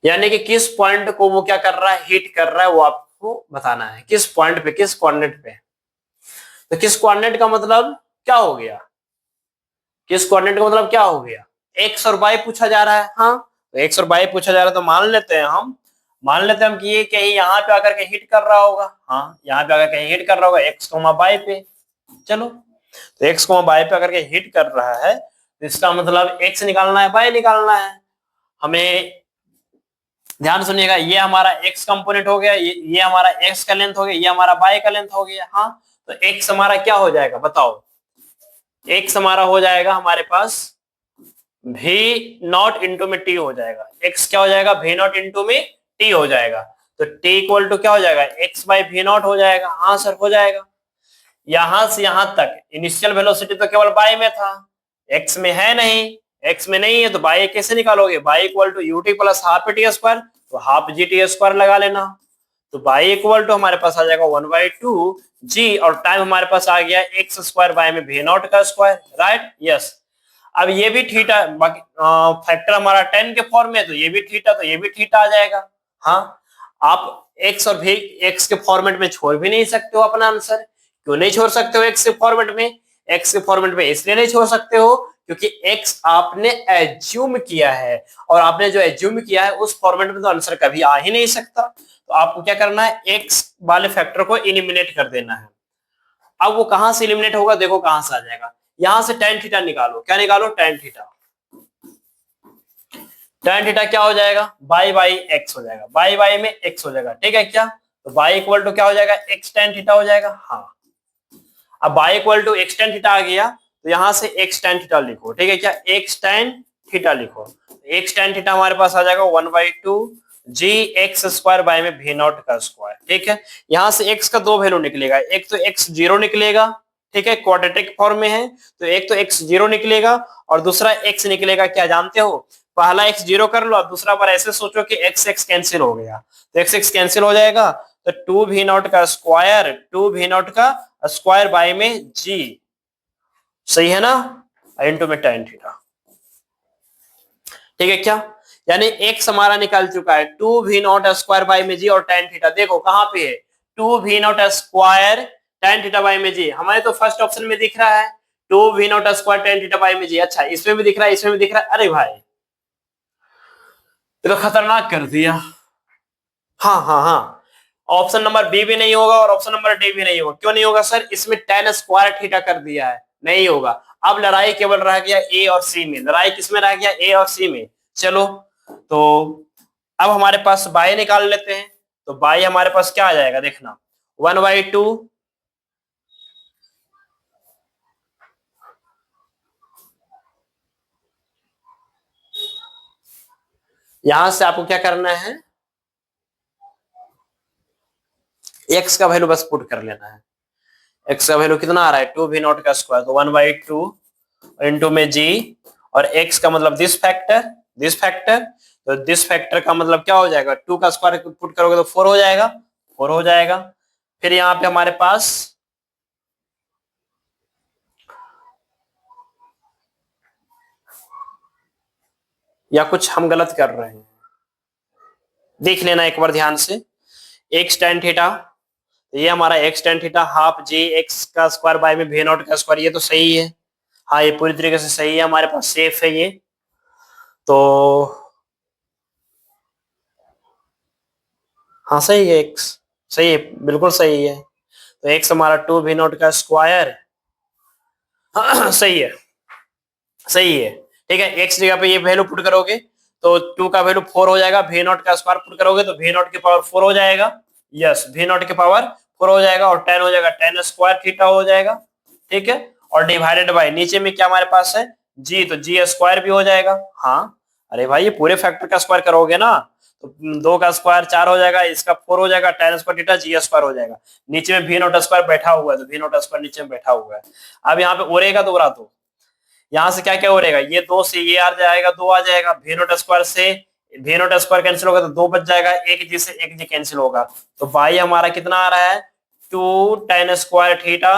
यानी कि किस point को वो क्या कर रहा है? हिट कर रहा है, वो आपको बताना है। किस पॉइंट पे, किस कोऑर्डिनेट पे। तो किस कोऑर्डिनेट का मतलब क्या हो गया? किस कोऑर्डिनेट का मतलब क्या हो गया? एक्स और वाई पूछा जा रहा है। हाँ, तो एक्स और वाई पूछा जा रहा है, तो मान लेते हैं हम कि ये कहीं यहाँ पे आकर के हिट कर रहा होगा। हाँ, यहाँ पे आकर कहीं हिट कर रहा होगा एक्स वाई पे। चलो, तो एक्स वाई पे आकर के हिट कर रहा है, तो इसका मतलब एक्स निकालना है, वाई निकालना है हमें। ध्यान सुनिएगा, ये हमारा एक्स कंपोनेंट हो गया, ये हमारा एक्स का लेंथ हो गया, ये हमारा वाई का लेंथ हो गया। हाँ, तो एक्स हमारा क्या हो जाएगा बताओ? एक्स हमारा हो जाएगा हमारे पास भी नॉट इंटू में टी हो जाएगा। एक्स क्या हो जाएगा? भी नॉट इंटू में टी हो जाएगा। तो टी इक्वल टू क्या हो जाएगा? एक्स बाई भी नॉट हो जाएगा। हाँ सर, हो जाएगा। यहां से यहां तक इनिशियल वेलोसिटी तो केवल बाई में था, एक्स में है नहीं। एक्स में नहीं है तो बाई कैसे निकालोगे? Y equal to UT plus half T square, तो हाफ जी टी स्क्वायर लगा लेना। तो बाई इक्वल टू हमारे पास आ जाएगा 1/2 जी, और टाइम हमारे पास आ गया एक्स स्क्वायर बाई में भी नॉट का स्क्वायर, राइट? यस। अब ये भी थीटा, बाकी फैक्टर हमारा 10 के फॉर्म में, तो ये भी थीटा, तो ये भी थीटा आ जाएगा। हाँ, आप एक्स और भी एक्स के फॉर्मेट में छोड़ भी नहीं सकते हो अपना आंसर। क्यों नहीं छोड़ सकते हो एक्स के फॉर्मेट में? एक्स के फॉर्मेट में इसलिए नहीं छोड़ सकते हो क्योंकि एक्स आपने एज्यूम किया है, और आपने जो एज्यूम किया है उस फॉर्मेट में तो आंसर कभी आ ही नहीं सकता। तो आपको क्या करना है? एक्स वाले फैक्टर को एलिमिनेट कर देना है। अब वो कहां से एलिमिनेट होगा? देखो कहां से आ जाएगा। यहां से tan थीटा निकालो। क्या निकालो? tan theta. tan थीटा क्या हो जाएगा? बाई बाई एक्स हो जाएगा। बाई बाई में एक्स हो जाएगा, ठीक है क्या? तो बाई इक्वल टू क्या हो जाएगा? एक्स tan थीटा हो जाएगा। हाँ, अब y equal to x tan theta आ गया, तो यहां से एक्स tan थीटा लिखो, ठीक है क्या? एक्स tan थीटा लिखो। एक्स tan थीटा हमारे पास आ जाएगा 1/2 जी एक्स स्क्वायर बाय में भी नॉट का स्क्वायर, ठीक है। यहां से एक्स का दो वैल्यू निकलेगा, एक तो एक्स जीरो निकलेगा, ठीक है, क्वाड्रेटिक फॉर्म में है, तो एक तो एक्स जीरो निकलेगा और दूसरा एक्स निकलेगा। क्या जानते हो? पहला एक्स जीरो कर लो, दूसरा बार ऐसे सोचो कि एक्स एक्स कैंसिल हो गया, तो एक्स एक्स कैंसिल हो जाएगा, तो 2v नॉट का स्क्वायर, 2v नॉट का स्क्वायर बाय में जी, सही है ना, इंटू में tan थीटा, ठीक है क्या? यानी एक्स हमारा निकल चुका है 2v नॉट स्क्वायर बाय में जी और tan थीटा। देखो कहां पे है? 2v not square tan theta by में जी, हमारे तो फर्स्ट ऑप्शन में दिख रहा है 2v not square tan theta by में जी। अच्छा, इसमें भी दिख रहा है, इसमें भी दिख रहा है। अरे भाई, ये तो खतरनाक कर दिया। हाँ हाँ हाँ, ऑप्शन नंबर बी भी नहीं होगा और ऑप्शन नंबर डी भी नहीं होगा। क्यों नहीं होगा सर? इसमें tan स्क्वायर थीटा कर दिया है, नहीं होगा। अब लड़ाई केवल रह गया ए और सी में, लड़ाई किसमें रह गया, ए और सी में। चलो तो अब हमारे पास बाई निकाल लेते हैं, तो बाई हमारे पास क्या आ जाएगा देखना, 1/2, यहां से आपको क्या करना है, एक्स का वैल्यू बस पुट कर लेना है। एक्स का वैल्यू कितना आ रहा है, 2v0 का स्क्वायर, तो 1/2 इंटू में जी, और एक्स का मतलब दिस फैक्टर, तो दिस फैक्टर का मतलब क्या हो जाएगा, 2 का स्क्वायर पुट करोगे तो 4 हो जाएगा, 4 हो जाएगा। फिर यहाँ पे हमारे पास या कुछ हम गलत कर रहे हैं, देख लेना एक बार ध्यान से। एक्स टेन थीटा, ये हमारा एक्स टेन थीटा हाफ जी एक्स का स्क्वायर बाय में v0 का स्क्वायर, ये तो सही है, हाँ ये पूरी तरीके से सही है, हमारे पास सेफ है ये। तो हाँ सही है, एक्स सही है, बिल्कुल सही है। तो एक्स हमारा 2v0 का स्क्वायर सही है, सही है। ठीक है, एक्स जगह पे ये वैल्यू पुट करोगे तो 2 का वैल्यू 4 हो जाएगा, v0 का स्क्वायर पुट करोगे तो v0 की पावर 4 हो जाएगा, यस v0 की पावर 4 हो जाएगा, और 10 हो जाएगा, 10 स्क्वायर थीटा हो जाएगा। ठीक है, और डिवाइडेड बाय नीचे में क्या हमारे पास है, जी, तो जी स्क्वायर भी हो जाएगा। हाँ अरे भाई ये पूरे फैक्टर का स्क्वायर करोगे ना, तो 2 का स्क्वायर 4 हो जाएगा, इसका 4 हो जाएगा, 10 स्क्वायर थीटा जी स्क्वायर हो जाएगा। नीचे में v0 स्क्वायर बैठा हुआ है, तो v0 स्क्वायर नीचे में बैठा हुआ है। अब यहाँ पे उड़ेगा तो उड़ा दो, यहाँ से क्या क्या हो रहेगा, ये 2 से ये आ जाएगा, 2 आ जाएगा, v0 स्क्वायर से v0 स्क्वायर कैंसिल होगा तो 2 बच जाएगा, एक जी से एक जी कैंसिल होगा, तो बाई हमारा कितना आ रहा है, 2 tan square theta,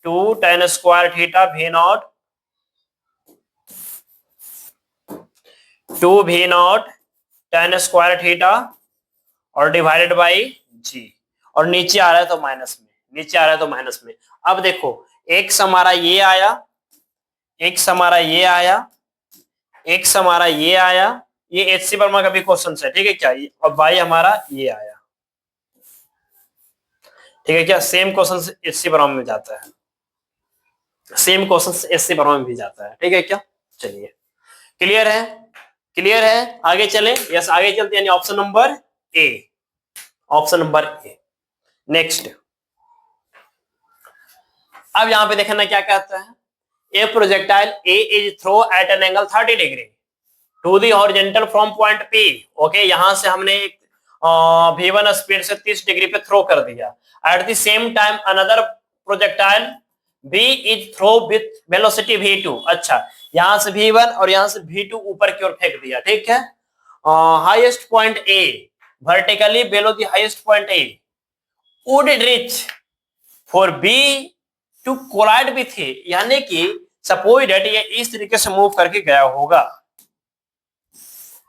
2 tan square theta v0, 2 v0 tan square theta, और डिवाइडेड बाई जी, और नीचे आ रहा है तो माइनस में, नीचे आ रहा है तो माइनस में। अब देखो एक्स हमारा ये आया, एक्स हमारा ये आया, एक्स हमारा ये आया, ये एचसी वर्मा का भी क्वेश्चन है, ठीक है क्या, और बाई हमारा ये आया, ठीक है क्या, सेम क्वेश्चन एचसी वर्मा में जाता है, सेम क्वेश्चन एचसी वर्मा में भी जाता है, ठीक है क्या। चलिए क्लियर है, क्लियर है, आगे चले, यस आगे चलते, यानी option number A, option number A. Next, अब यहां पे देखना क्या कहता है, a projectile A is throw at an angle 30 degree to the horizontal from point P. Okay, यहां से हमने एक v1 स्पीड से 30 डिग्री पे थ्रो कर दिया। At the same time another projectile b is throw with velocity v2। अच्छा, यहां से v1 और यहां से v2 ऊपर की ओर फेंक दिया, ठीक है। Highest point a vertically below the highest point a would reach for b to collide with a, यानी कि सपोज दैट ये इस तरीके से मूव करके गया होगा,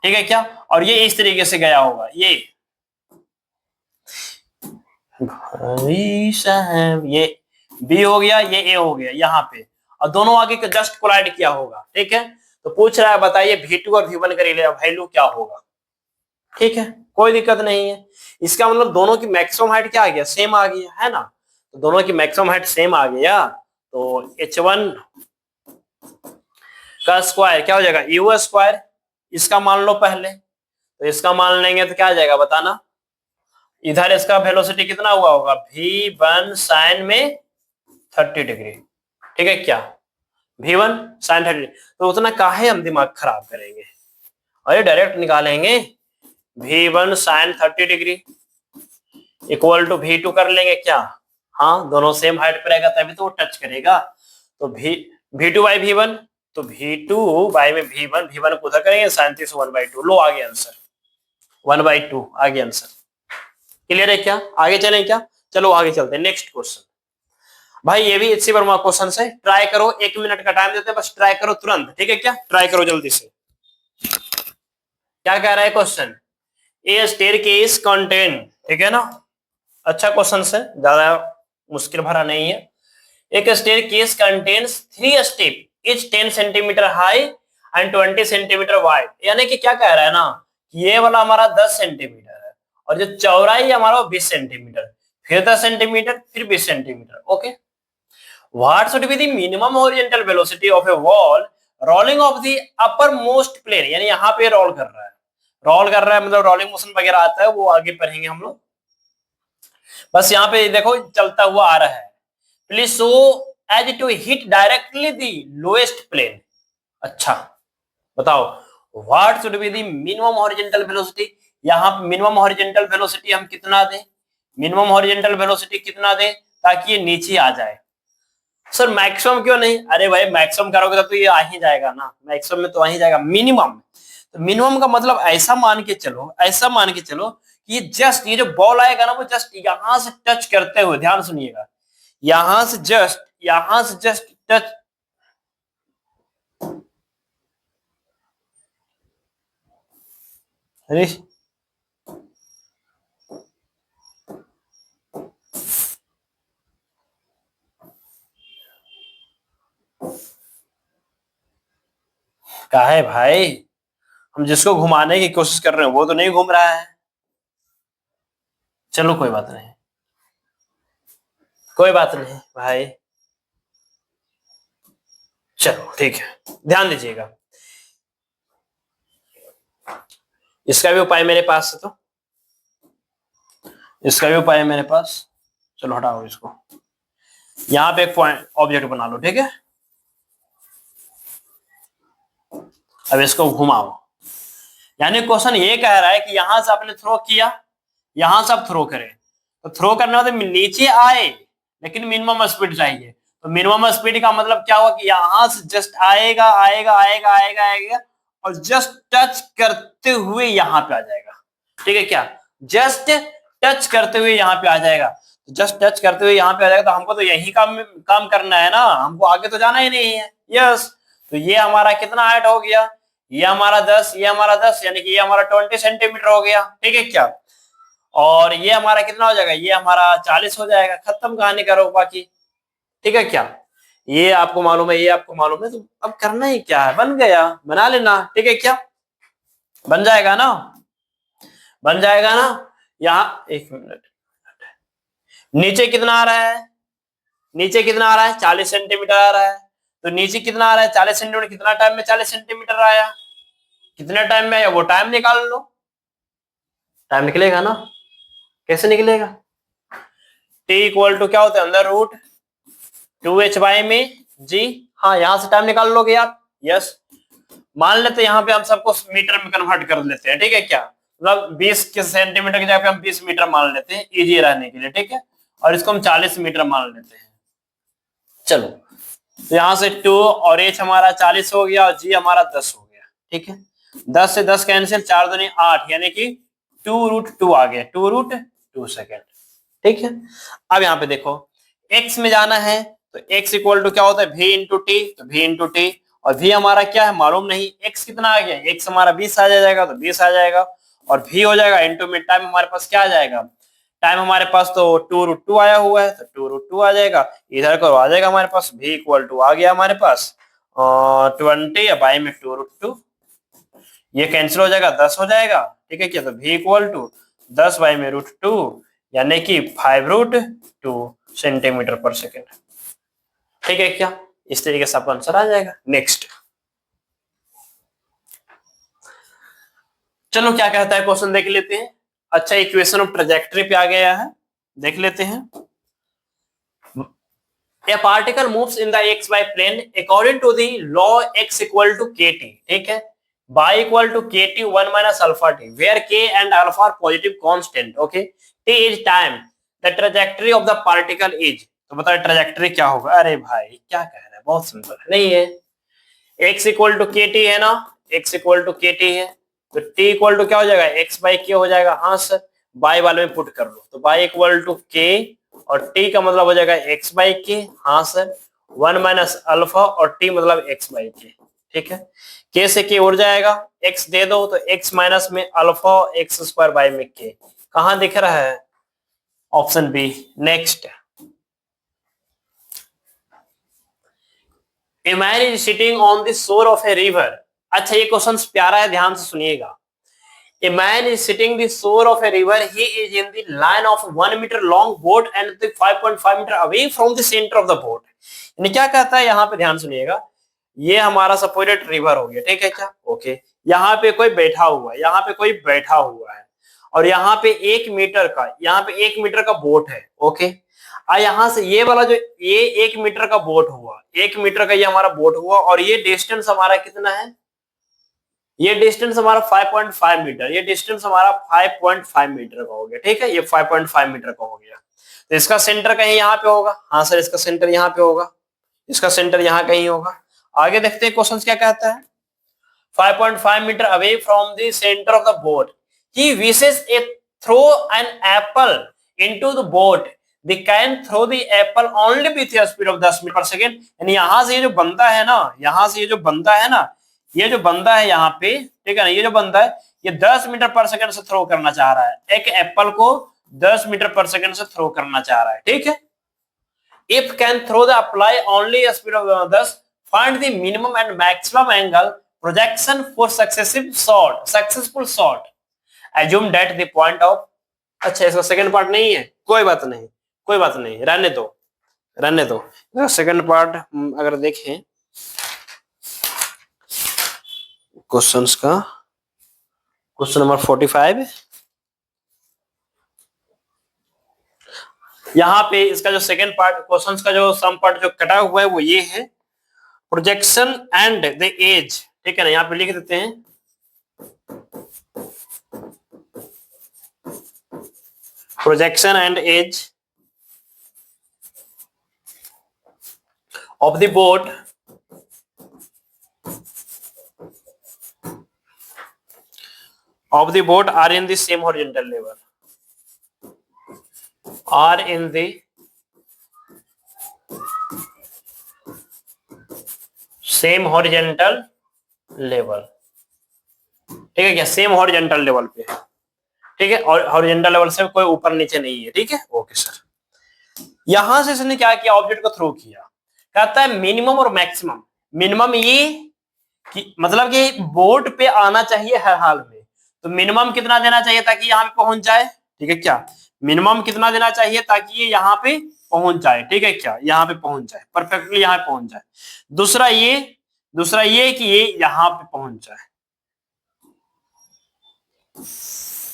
ठीक है क्या, और ये इस तरीके से गया होगा, ये भाई साहब ये बी हो गया, ये ए हो गया यहाँ पे, और दोनों आगे के जस्ट कोलाइड किया होगा, ठीक है। तो पूछ रहा है बताइए v2 और v1 का वैल्यू क्या होगा, ठीक है, कोई दिक्कत नहीं है। इसका मतलब दोनों की मैक्सिमम हाइट क्या आ गया, सेम आ गया है ना, तो दोनों की मैक्सिमम हाइट सेम आ गया, तो h1 का स्क्वायर क्या हो जाएगा, यू स्क्वायर, इसका मान लो पहले, तो इसका मान लेंगे तो क्या आ जाएगा बताना, इधर इसका वेलोसिटी कितना हुआ होगा, v1 साइन में 30 डिग्री, ठीक है क्या, v1 साइन 30, तो उतना काहे हम दिमाग खराब करेंगे, अरे डायरेक्ट निकालेंगे, v1 sign 30 degree equal to v2 कर लेंगे क्या, हाँ दोनों सेम हाइट पर रहेगा तभी तो वो टच करेगा, तो v2 बाई v1, तो v2 बाई में v1, v1 को उधर करेंगे, साइन 30 1/2, लो आ गया आंसर, 1/2 आ गया आंसर। क्लियर है क्या, आगे चलें क्या, चलो आगे चलते हैं, नेक्स्ट क्वेश्चन। भाई ये भी एचसी वर्मा क्वेश्चन है, ट्राई करो, 1 मिनट का टाइम देते हैं, बस ट्राई करो तुरंत, ठीक है क्या, ट्राई करो जल्दी से। क्या कह रहा है क्वेश्चन, ए स्टेयरकेस कंटेन, ठीक है ना, अच्छा क्वेश्चन है, ज्यादा मुश्किल भरा नहीं है। एक staircase contains 3 step, etch 10 centimetre high and 20 centimetre wide, यानी कि क्या कह रहा है ना, ये वाला हमारा 10 सेंटीमीटर है, और जो चौड़ाई हमारा 20 सेंटीमीटर, फिर 10 सेंटीमीटर, फिर 20 centimetre, okay. What should be the minimum horizontal velocity of a ball rolling off the upper most plane, यानी यहाँ पे रोल कर रहा है, रोल कर रहा है मतलब रोलिंग मोशन वगैरह आता है, वो आगे पढ़ेंगे हम लोग। बस यहाँ पे देखो चलता हुआ आ रहा है। Please so as to hit directly the lowest plane. अच्छा बताओ what should be the minimum horizontal velocity. यहाँ पे मिनिमम हॉरिजॉन्टल वेलोसिटी हम कितना दें, मिनिमम हॉरिजॉन्टल वेलोसिटी कितना दें ताकि ये नीचे आ जाए। सर मैक्सिमम क्यों नहीं, अरे भाई मैक्सिमम करोगे तो ये आ ही जाएगा ना, मैक्सिमम में तो आ ही जाएगा। मिनिमम, तो मिनिमम का मतलब ऐसा मान के चलो, ऐसा मान के चलो कि जस्ट ये जो बॉल आएगा ना वो जस्ट यहां से टच करते हुए, ध्यान सुनिएगा, यहां से जस्ट टच। अरे क्या है भाई, हम जिसको घुमाने की कोशिश कर रहे हैं वो तो नहीं घूम रहा है। चलो कोई बात नहीं, कोई बात नहीं भाई, चलो ठीक है, ध्यान दीजिएगा। इसका भी उपाय मेरे पास है, तो इसका भी उपाय है मेरे पास। चलो हटाओ इसको, यहां पे एक पॉइंट ऑब्जेक्ट बना लो, ठीक है। अब इसको घुमाओ, यानी क्वेश्चन ये कह रहा है कि यहां से आपने थ्रो किया, यहां से आप थ्रो करें, तो थ्रो करने वाले नीचे आए लेकिन मिनिमम स्पीड चाहिए। तो मिनिमम स्पीड का मतलब क्या हुआ कि यहां से जस्ट आएगा आएगा आएगा आएगा आएगा और जस्ट टच करते हुए यहां पे आ जाएगा, ठीक है क्या, जस्ट टच करते हुए यहां पे आ जाएगा। तो जस्ट टच करते हुए यहां पे आ जाएगा, तो हमको तो यही काम करना है ना, हमको आगे तो जाना ही नहीं है। यस, तो ये हमारा कितना हाइट हो गया, ये हमारा 10, ये हमारा 10, यानी कि ये हमारा 20 सेंटीमीटर हो गया, ठीक है क्या। और ये हमारा कितना हो जाएगा, ये हमारा 40 हो जाएगा। खत्म कहानी, करो बाकी, ठीक है क्या। ये आपको मालूम है, ये आपको मालूम है, तो अब करना ही क्या है, बन गया, बना लेना, ठीक है क्या, बन जाएगा ना, बन जाएगा ना। यहाँ एक मिनट, नीचे कितना आ रहा है, नीचे कितना आ रहा है, 40 सेंटीमीटर आ रहा है। तो नीचे कितना आ रहा है 40 सेंटीमीटर, कितना टाइम में 40 सेंटीमीटर आया, कितने टाइम में आया वो टाइम निकाल लो। टाइम निकलेगा ना, कैसे निकलेगा, टी इक्वल टू क्या होता है, अंदर रूट 2h बाई में जी। हाँ यहां से टाइम निकाल लोगे आप। यस, मान लेते हैं यहाँ पे हम सबको मीटर में कन्वर्ट कर लेते हैं, ठीक है क्या, मतलब 20 के सेंटीमीटर की जगह पे हम 20 मीटर मान लेते हैं इजी रहने के लिए, ठीक है। और इसको हम 40 मीटर मान लेते हैं। चलो, तो यहाँ से 2 और h हमारा 40 हो गया और g हमारा 10 हो गया, ठीक है। 10 से 10 कैंसिल, 4 दूनी 8, यानी कि 2√2 आ गया, 2√2 सेकेंड, ठीक है। अब यहाँ पे देखो x में जाना है, तो x इक्वल टू क्या होता है v इंटू टी, तो v इंटू टी, और v हमारा क्या है मालूम नहीं, x कितना आ गया, x हमारा 20 आ जाएगा, तो 20 आ जाएगा, और v हो जाएगा इंटू में टाइम हमारे पास क्या आ जाएगा, टाइम हमारे पास तो 2√2 आया हुआ है, तो 2√2 आ जाएगा, इधर को आ जाएगा हमारे पास v इक्वल टू आ गया हमारे पास 20 बाई में 2√2, ये कैंसिल हो जाएगा, 10 हो जाएगा, ठीक है क्या, तो v इक्वल टू 10 बाई में √2, यानी कि 5√2 सेंटीमीटर पर सेकेंड, ठीक है क्या। इस तरीके से आपका आंसर आ जाएगा। नेक्स्ट, चलो क्या कहता है क्वेश्चन देख लेते हैं। अच्छा, इक्वेशन ऑफ ट्रैजेक्टरी पे आ गया है, देख लेते हैं। A particle moves in the xy plane according to the law x equal to kt, ठीक है, y equal to kt 1 minus alpha t, where k and alpha are positive constant, okay, t is time the trajectory of the particle is, तो बताओ trajectory क्या होगा। अरे भाई क्या कह रहे हैं, बहुत सिंपल है, नहीं है, x इक्वल टू के टी है ना, x इक्वल टू के टी है, तो t इक्वल टू क्या हो जाएगा, x बाई के हो जाएगा। हाँ सर, बाई वाले में पुट कर लो, तो y इक्वल टू के और t का मतलब हो जाएगा x बाई के। हाँ सर, 1 माइनस अल्फा और t मतलब x बाई के, ठीक है। k से k उड़ जाएगा, x दे दो, तो x माइनस में अल्फा x स्क्वायर बाई में k, कहाँ दिख रहा है, option B. Next, A man is sitting on the shore of a river। अच्छा, ये क्वेश्चन प्यारा है, ध्यान से सुनिएगा। A man is sitting the shore of a river. He is in the line of 1 meter long boat and the 5.5 meter away from the center of the boat. यानी क्या कहता है यहाँ पे, ध्यान सुनिएगा, ये हमारा सपोर्टेड रिवर हो गया, ठीक है क्या, ओके। यहाँ पे कोई बैठा हुआ है, यहाँ पे कोई बैठा हुआ है, और यहाँ पे 1 मीटर का, यहाँ पे 1 मीटर का बोट है, ओके। यहाँ से ये वाला जो ये 1 मीटर का बोट हुआ, 1 मीटर का ये हमारा बोट हुआ, और ये डिस्टेंस हमारा कितना है, ये डिस्टेंस हमारा 5.5 मीटर, ये डिस्टेंस हमारा 5.5 मीटर का हो गया, ठीक है, ये 5.5 मीटर का हो गया। तो इसका सेंटर कहीं यहाँ पे होगा, हाँ सर इसका सेंटर यहाँ पे होगा, इसका सेंटर यहाँ कहीं होगा। आगे देखते हैं क्वेश्चन क्या कहता है। 5.5 metre away from the centre of the boat, he wishes a throw an apple into the boat, the can throw the apple only with a speed of 10 metre per second. यानी यहाँ से ये जो बंदा है ना, यहाँ से ये जो बंदा है ना, ये जो बंदा है यहाँ पे, ठीक है ना, ये जो बंदा है ये 10 मीटर पर सेकंड से थ्रो करना चाह रहा है, एक एप्पल को 10 मीटर पर सेकंड से थ्रो करना चाह रहा है, ठीक है। If can throw the apple only speed of 10, find the minimum and maximum angle projection for successful shot, assume that the point of, अच्छा इसका सेकंड पार्ट नहीं है, कोई बात नहीं, कोई बात नहीं, रहने दो, रहने दो। सेकंड पार्ट अगर देखें क्वेश्चंस का, क्वेश्चन नंबर 45, यहाँ पे इसका जो सेकंड पार्ट क्वेश्चंस का जो सम पार्ट जो कटा हुआ है वो ये है, प्रोजेक्शन एंड द एज, ठीक है ना, यहाँ पे लिख देते हैं projection and edge of the boat are in the same horizontal level, are in the same horizontal level, ठीक है क्या, सेम हॉरिजॉन्टल लेवल पे है, ठीक है, और हॉरिजॉन्टल लेवल से कोई ऊपर नीचे नहीं है, ठीक है, ओके सर। यहां से इसने क्या किया, ऑब्जेक्ट को थ्रो किया, कहता है मिनिमम और मैक्सिमम। मिनिमम ये कि मतलब कि बोर्ड पे आना चाहिए हर हाल में, तो मिनिमम कितना देना चाहिए ताकि यहाँ पे पहुंच जाए, ठीक है क्या, मिनिमम कितना देना चाहिए ताकि ये यहाँ पे पहुंच जाए, ठीक है क्या, यहाँ पे पहुंच जाए, परफेक्टली यहाँ पे पहुंच जाए। दूसरा ये कि ये यहाँ पे पहुंच जाए,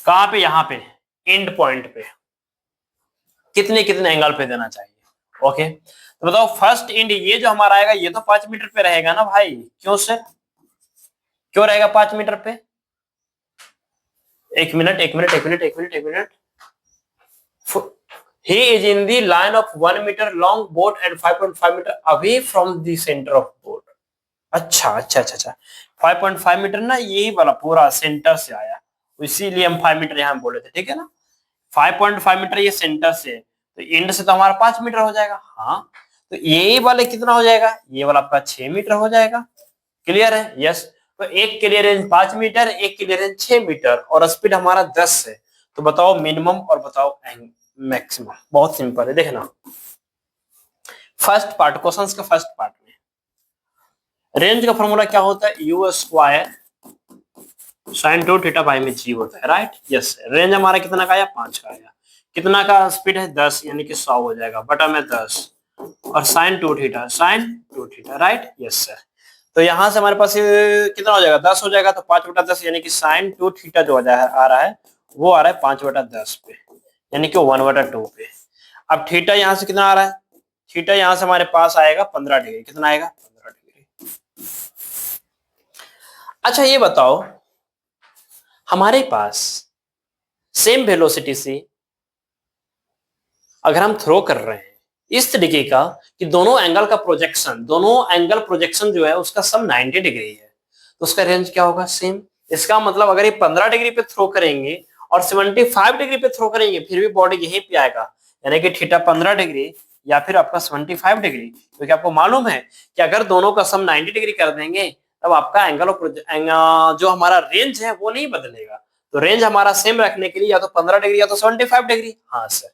कहां पे, यहाँ पे एंड पॉइंट पे, कितने कितने एंगल पे देना चाहिए, ओके। तो बताओ फर्स्ट एंड ये जो हमारा आएगा ये तो 5 मीटर पे रहेगा ना भाई, क्यों सर, क्यों रहेगा 5 मीटर पे, एक minute, he is in the line of 1 meter long boat and 5.5 meter away from the center of boat। अच्छा 5.5 मीटर ना, यही वाला पूरा सेंटर से आया, इसीलिए हम 5 मीटर यहाँ बोले थे, ठीक है ना। 5.5 मीटर ये सेंटर से, तो एंड से तो हमारा 5 मीटर हो जाएगा, हाँ, तो ये वाले कितना हो जाएगा, ये वाला आपका 6 मीटर हो जाएगा, क्लियर है, यस। तो एक क्लियर रेंज 5 मीटर, एक क्लियर रेंज 6 मीटर, और स्पीड हमारा 10 है। तो बताओ मिनिमम और बताओ मैक्सिमम, बहुत सिंपल है, देखना फर्स्ट पार्ट, क्वेश्चंस का फर्स्ट पार्ट में रेंज का फॉर्मूला क्या होता है, u square sine 2 theta by में g होता है, राइट, यस। रेंज हमारा कितना का आया, 5 का आया, कितना का स्पीड है 10, यानी कि 100 हो जाएगा बटा में 10, और sine 2 theta, right, yes sir. तो यहां से हमारे पास कितना हो जाएगा, 10 हो जाएगा, तो 5/10 यानी कि साइन 2 थीटा जो आ रहा है वो आ रहा है 5/10 पे, यानी कि 1/2 पे। अब थीटा यहां से कितना आ रहा है, थीटा यहां से हमारे पास आएगा 15 डिग्री, कितना आएगा 15 डिग्री। अच्छा ये बताओ, हमारे पास सेम वेलोसिटी से अगर हम थ्रो कर रहे हैं इस तरीके का कि दोनों एंगल प्रोजेक्शन जो है उसका सम 90 डिग्री है, तो उसका रेंज क्या होगा, सेम। इसका मतलब अगर ये 15 डिग्री पे थ्रो करेंगे और 75 डिग्री पे थ्रो करेंगे फिर भी बॉडी यहीं पे आएगा, यानी कि थीटा 15 डिग्री या फिर आपका 75 डिग्री, क्योंकि आपको मालूम है कि अगर दोनों का सम 90 डिग्री कर देंगे तब आपका एंगल जो हमारा रेंज है वो नहीं बदलेगा। तो रेंज हमारा सेम रखने के लिए या तो 15 डिग्री या तो 75 डिग्री, हाँ सर।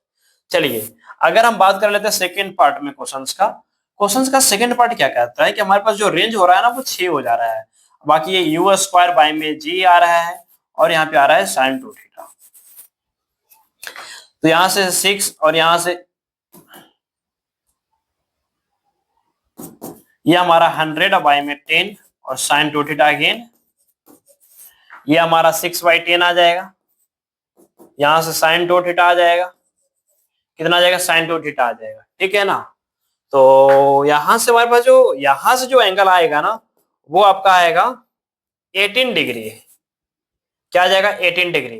चलिए अगर हम बात कर लेते हैं सेकेंड पार्ट में क्वेश्चंस का सेकेंड पार्ट क्या कहता है कि हमारे पास जो रेंज हो रहा है ना वो 6 हो जा रहा है, बाकी ये u² बाई में g आ रहा है और यहाँ पे आ रहा है sin 2 थीटा। तो यहां से 6 और यहां से ये हमारा 100/10 और sin 2 थीटा अगेन ये हमारा 6/10 आ जाएगा। यहां से sin 2 थीटा आ जाएगा, कितना आ जाएगा sin 2 थीटा आ जाएगा, ठीक है ना। तो यहां से हमारे पास जो यहां से जो एंगल आएगा ना वो आपका आएगा 18 डिग्री। क्या आ जाएगा 18 डिग्री।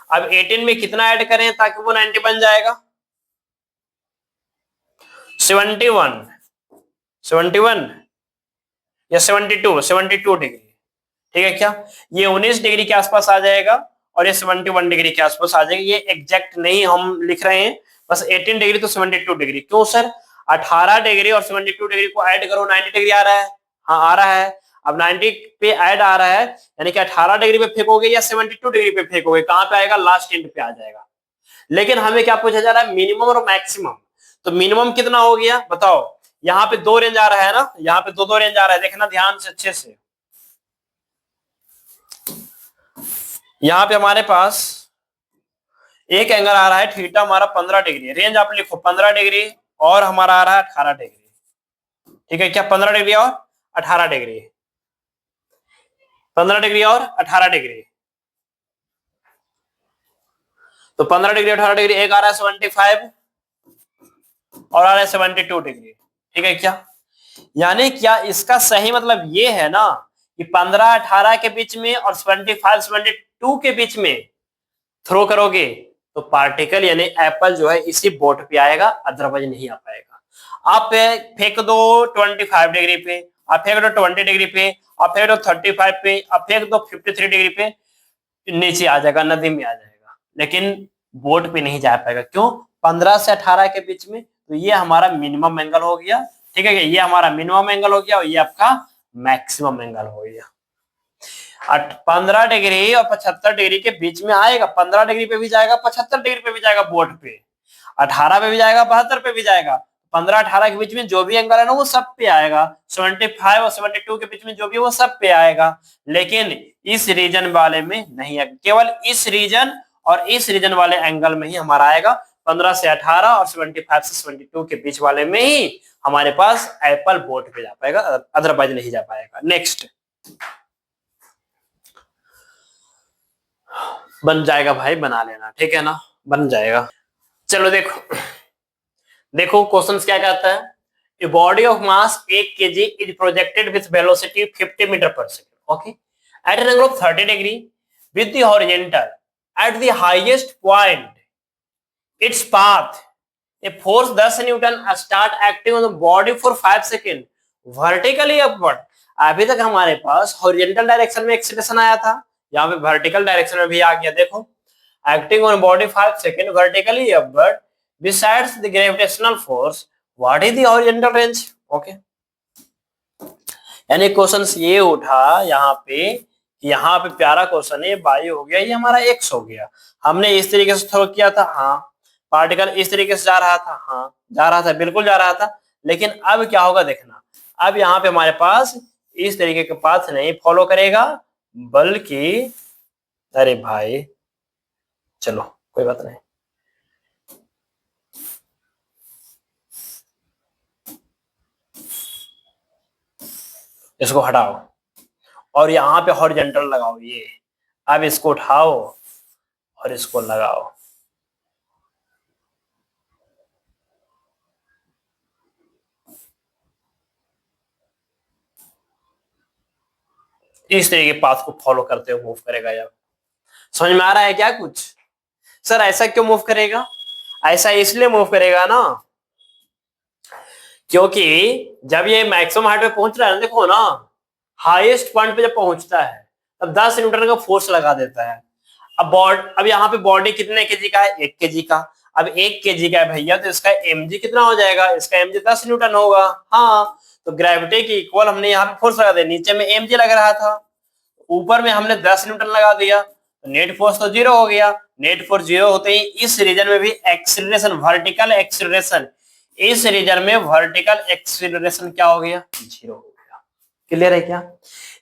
अब 18 में कितना ऐड करें ताकि वो 90 बन जाएगा 71 या 72 डिग्री, ठीक है क्या। ये 19 डिग्री के आसपास आ जाएगा और ये 71 डिग्री के आसपास आ जाएगा। ये एग्जैक्ट नहीं हम लिख रहे हैं, बस 18 डिग्री तो 72 डिग्री। क्यों सर, 18 डिग्री और 72 डिग्री को ऐड करो 90 डिग्री आ रहा है। हाँ आ रहा है। अब 90 पे ऐड आ रहा है यानी कि 18 डिग्री पे फेंकोगे या 72 डिग्री पे फेंकोगे, कहां पे आएगा, लास्ट एंड पे आ जाएगा। लेकिन हमें क्या पूछा जा रहा है, मिनिमम और मैक्सिमम। तो मिनिमम कितना हो गया बताओ। यहाँ पे दो रेंज आ रहा है ना, यहाँ पे दो रेंज आ रहा है, देखना ध्यान से अच्छे से। यहाँ पे हमारे पास एक एंगल आ रहा है थीटा हमारा 15 डिग्री, रेंज आप लिखो 15 डिग्री और हमारा आ रहा है 18 डिग्री, ठीक है क्या। 15 डिग्री और 18 डिग्री, 15 डिग्री और 18 डिग्री। तो 15 डिग्री 18 डिग्री, एक आ रहा है 75 और आ रहा है 72 डिग्री, ठीक है क्या। यानी क्या इसका सही मतलब ये है ना कि 15-18 के बीच में और 75-72 के बीच में थ्रो करोगे तो पार्टिकल यानी एप्पल जो है इसी बोट पे आएगा, अदरवाइज नहीं आ पाएगा। आप फेंक दो 25 डिग्री पे, आप फेंक दो 20 डिग्री पे, आप फेंक दो 35 पे, आप फेंक दो 53 डिग्री पे, नीचे आ जाएगा, नदी में आ जाएगा, लेकिन बोट पे नहीं जा पाएगा। क्यों, 15 से 18 के बीच में। तो ये हमारा मिनिमम एंगल हो गया, ठीक है, ये हमारा मिनिमम एंगल हो गया और ये आपका मैक्सिमम एंगल हो गया। 15 डिग्री और 75 डिग्री के बीच में आएगा, 15 डिग्री पे भी जाएगा, 75 डिग्री पे भी जाएगा बोट पे, 18 पे भी जाएगा, 72 पे भी जाएगा। 15-18 के बीच में जो भी एंगल है ना वो सब पे आएगा। 75 और 72 के बीच में जो भी वो सब पे आएगा, लेकिन इस रीजन वाले में नहीं आएगा। केवल इस रीजन और इस रीजन वाले एंगल में ही हमारा आएगा। 15 से 18 और 75 से 72 के बीच वाले में ही हमारे पास एप्पल बोट पे जा पाएगा, अदरवाइज नहीं जा पाएगा। नेक्स्ट बन जाएगा भाई, बना लेना, ठीक है ना, बन जाएगा। चलो देखो क्वेश्चन क्या कहता है। A body of mass 1 kg is projected with velocity 50 metre per second, okay, at an angle of 30 degree with the horizontal at the highest point its path a force 10 newton start acting on the body for 5 second vertically upward. अभी तक हमारे पास horizontal direction में acceleration आया था, यहाँ पे vertical direction में भी आ गया। देखो acting on body 5 seconds vertically upward besides the gravitational force what is the horizontal range, okay। यानी क्वेश्चन ये उठा यहाँ पे प्यारा क्वेश्चन है, वायु हो गया, ये हमारा एक्स हो गया। हमने इस तरीके से थ्रो किया था, हाँ पार्टिकल इस तरीके से जा रहा था, हाँ जा रहा था, बिल्कुल जा रहा था। लेकिन अब क्या होगा देखना, अब यहाँ पे हमारे पास इस तरीके का पाथ नहीं फॉलो करेगा, बल्कि अरे भाई चलो कोई बात नहीं, इसको हटाओ और यहां पे हॉरिजॉन्टल लगाओ। ये अब इसको उठाओ और इसको लगाओ, इस तरीके के पाथ को फॉलो करते हुए मूव करेगा। यार समझ में आ रहा है क्या कुछ। सर ऐसा क्यों मूव करेगा, ऐसा इसलिए मूव करेगा ना क्योंकि जब ये मैक्सिमम हाइट पे पहुंच रहा है ना, देखो ना हाईएस्ट पॉइंट पे जब पहुंचता है तब 10 न्यूटन का फोर्स लगा देता है। अब यहाँ पे बॉडी कितने केजी का है, 1 केजी का। अब 1 केजी का है भैया, तो इसका mg कितना हो जाएगा, इसका mg 10 न्यूटन होगा। हाँ तो ग्रेविटी की इक्वल हमने यहाँ पे फोर्स लगा दिया, नीचे में mg लग रहा था, ऊपर में हमने 10 न्यूटन लगा दिया, तो नेट फोर्स तो 0 हो गया। नेट फोर्स 0 होते ही इस रीजन में भी एक्सीलरेशन, वर्टिकल एक्सीलरेशन, इस रीजन में वर्टिकल एक्सीलरेशन क्या हो गया, 0 हो गया। क्लियर है क्या।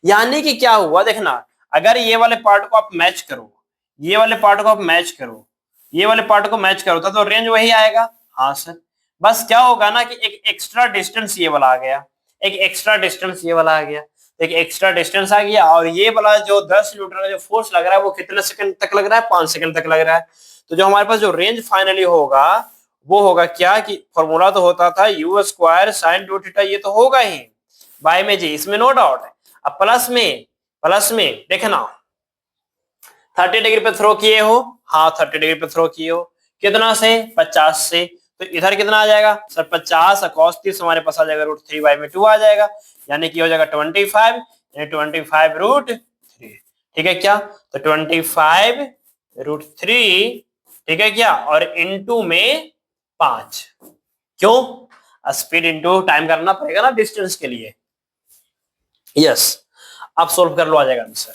यानी कि क्या हुआ देखना, अगर ये वाले पार्ट को आप मैच करो, ये वाले पार्ट को आप मैच करो, ये वाले पार्ट को मैच करो तो रेंज वही आएगा। हाँ सर, बस क्या होगा ना कि एक एक्स्ट्रा डिस्टेंस ये वाला आ गया, एक एक्स्ट्रा डिस्टेंस ये वाला आ गया, एक एक्स्ट्रा डिस्टेंस आ गया, और ये वाला जो 10 न्यूटन का जो फोर्स लग रहा है वो कितने सेकंड तक लग रहा है, 5 सेकंड तक लग रहा है। तो जो हमारे पास जो रेंज फाइनली होगा वो होगा क्या कि फॉर्मूला तो होता था यू स्क्वायर साइन 2 थीटा, ये तो होगा ही बाय में जी, इसमें नो डाउट है। अब प्लस में देखना 30 डिग्री पे थ्रो किए हो, हाँ 30 डिग्री पे थ्रो किए हो, कितना से 50 से, तो इधर कितना आ जाएगा सर 50 cos 30 हमारे पास आ जाएगा √3 बाई में 2 आ जाएगा, यानी कि हो जाएगा 25, यानी 25 √3, ठीक है क्या, तो 25 √3, ठीक है क्या, और इनटू में 5, क्यों स्पीड इनटू टाइम करना पड़ेगा ना डिस्टेंस के लिए। यस, अब सोल्व कर लो, आ जाएगा आंसर।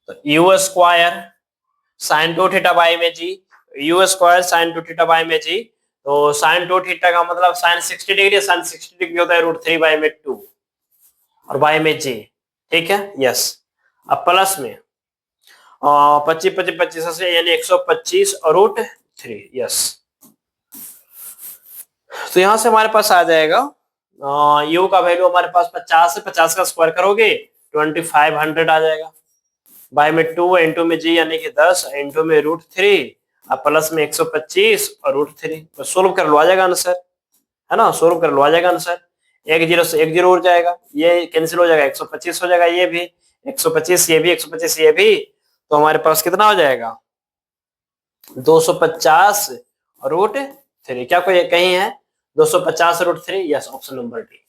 तो u square sine 2 theta by में g, u square sine 2 theta by में जी, तो साइन 2 थीटा का मतलब साइन 60 डिग्री, साइन 60 डिग्री होता है √3 बाई में 2 और बाई में जी, ठीक है। यस, अब प्लस में 25 25 25 से यानी 125 और √3, यस, तो यहां से हमारे पास आ जाएगा यू का वैल्यू हमारे पास 50 से 50 का स्क्वायर करोगे 2500 आ जाएगा, बाय में 2 इंटू में जी यानी कि 10 इंटू में √3, अब प्लस में 125 और √3, तो सोल्व कर लो आ जाएगा आंसर, है ना, सोल्व कर लो आ जाएगा आंसर। 1 0 से 1 0 उड़ जाएगा, ये कैंसिल हो जाएगा, 125 हो जाएगा, ये भी 125, ये भी 125, ये भी, तो हमारे पास कितना हो जाएगा 250 और √3, क्या कोई कहीं है 250 √3, यस, ऑप्शन नंबर डी,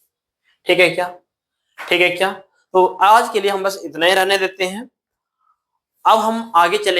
ठीक है क्या, ठीक है क्या। तो आज के लिए हम बस इतना ही रहने देते हैं, अब हम आगे चले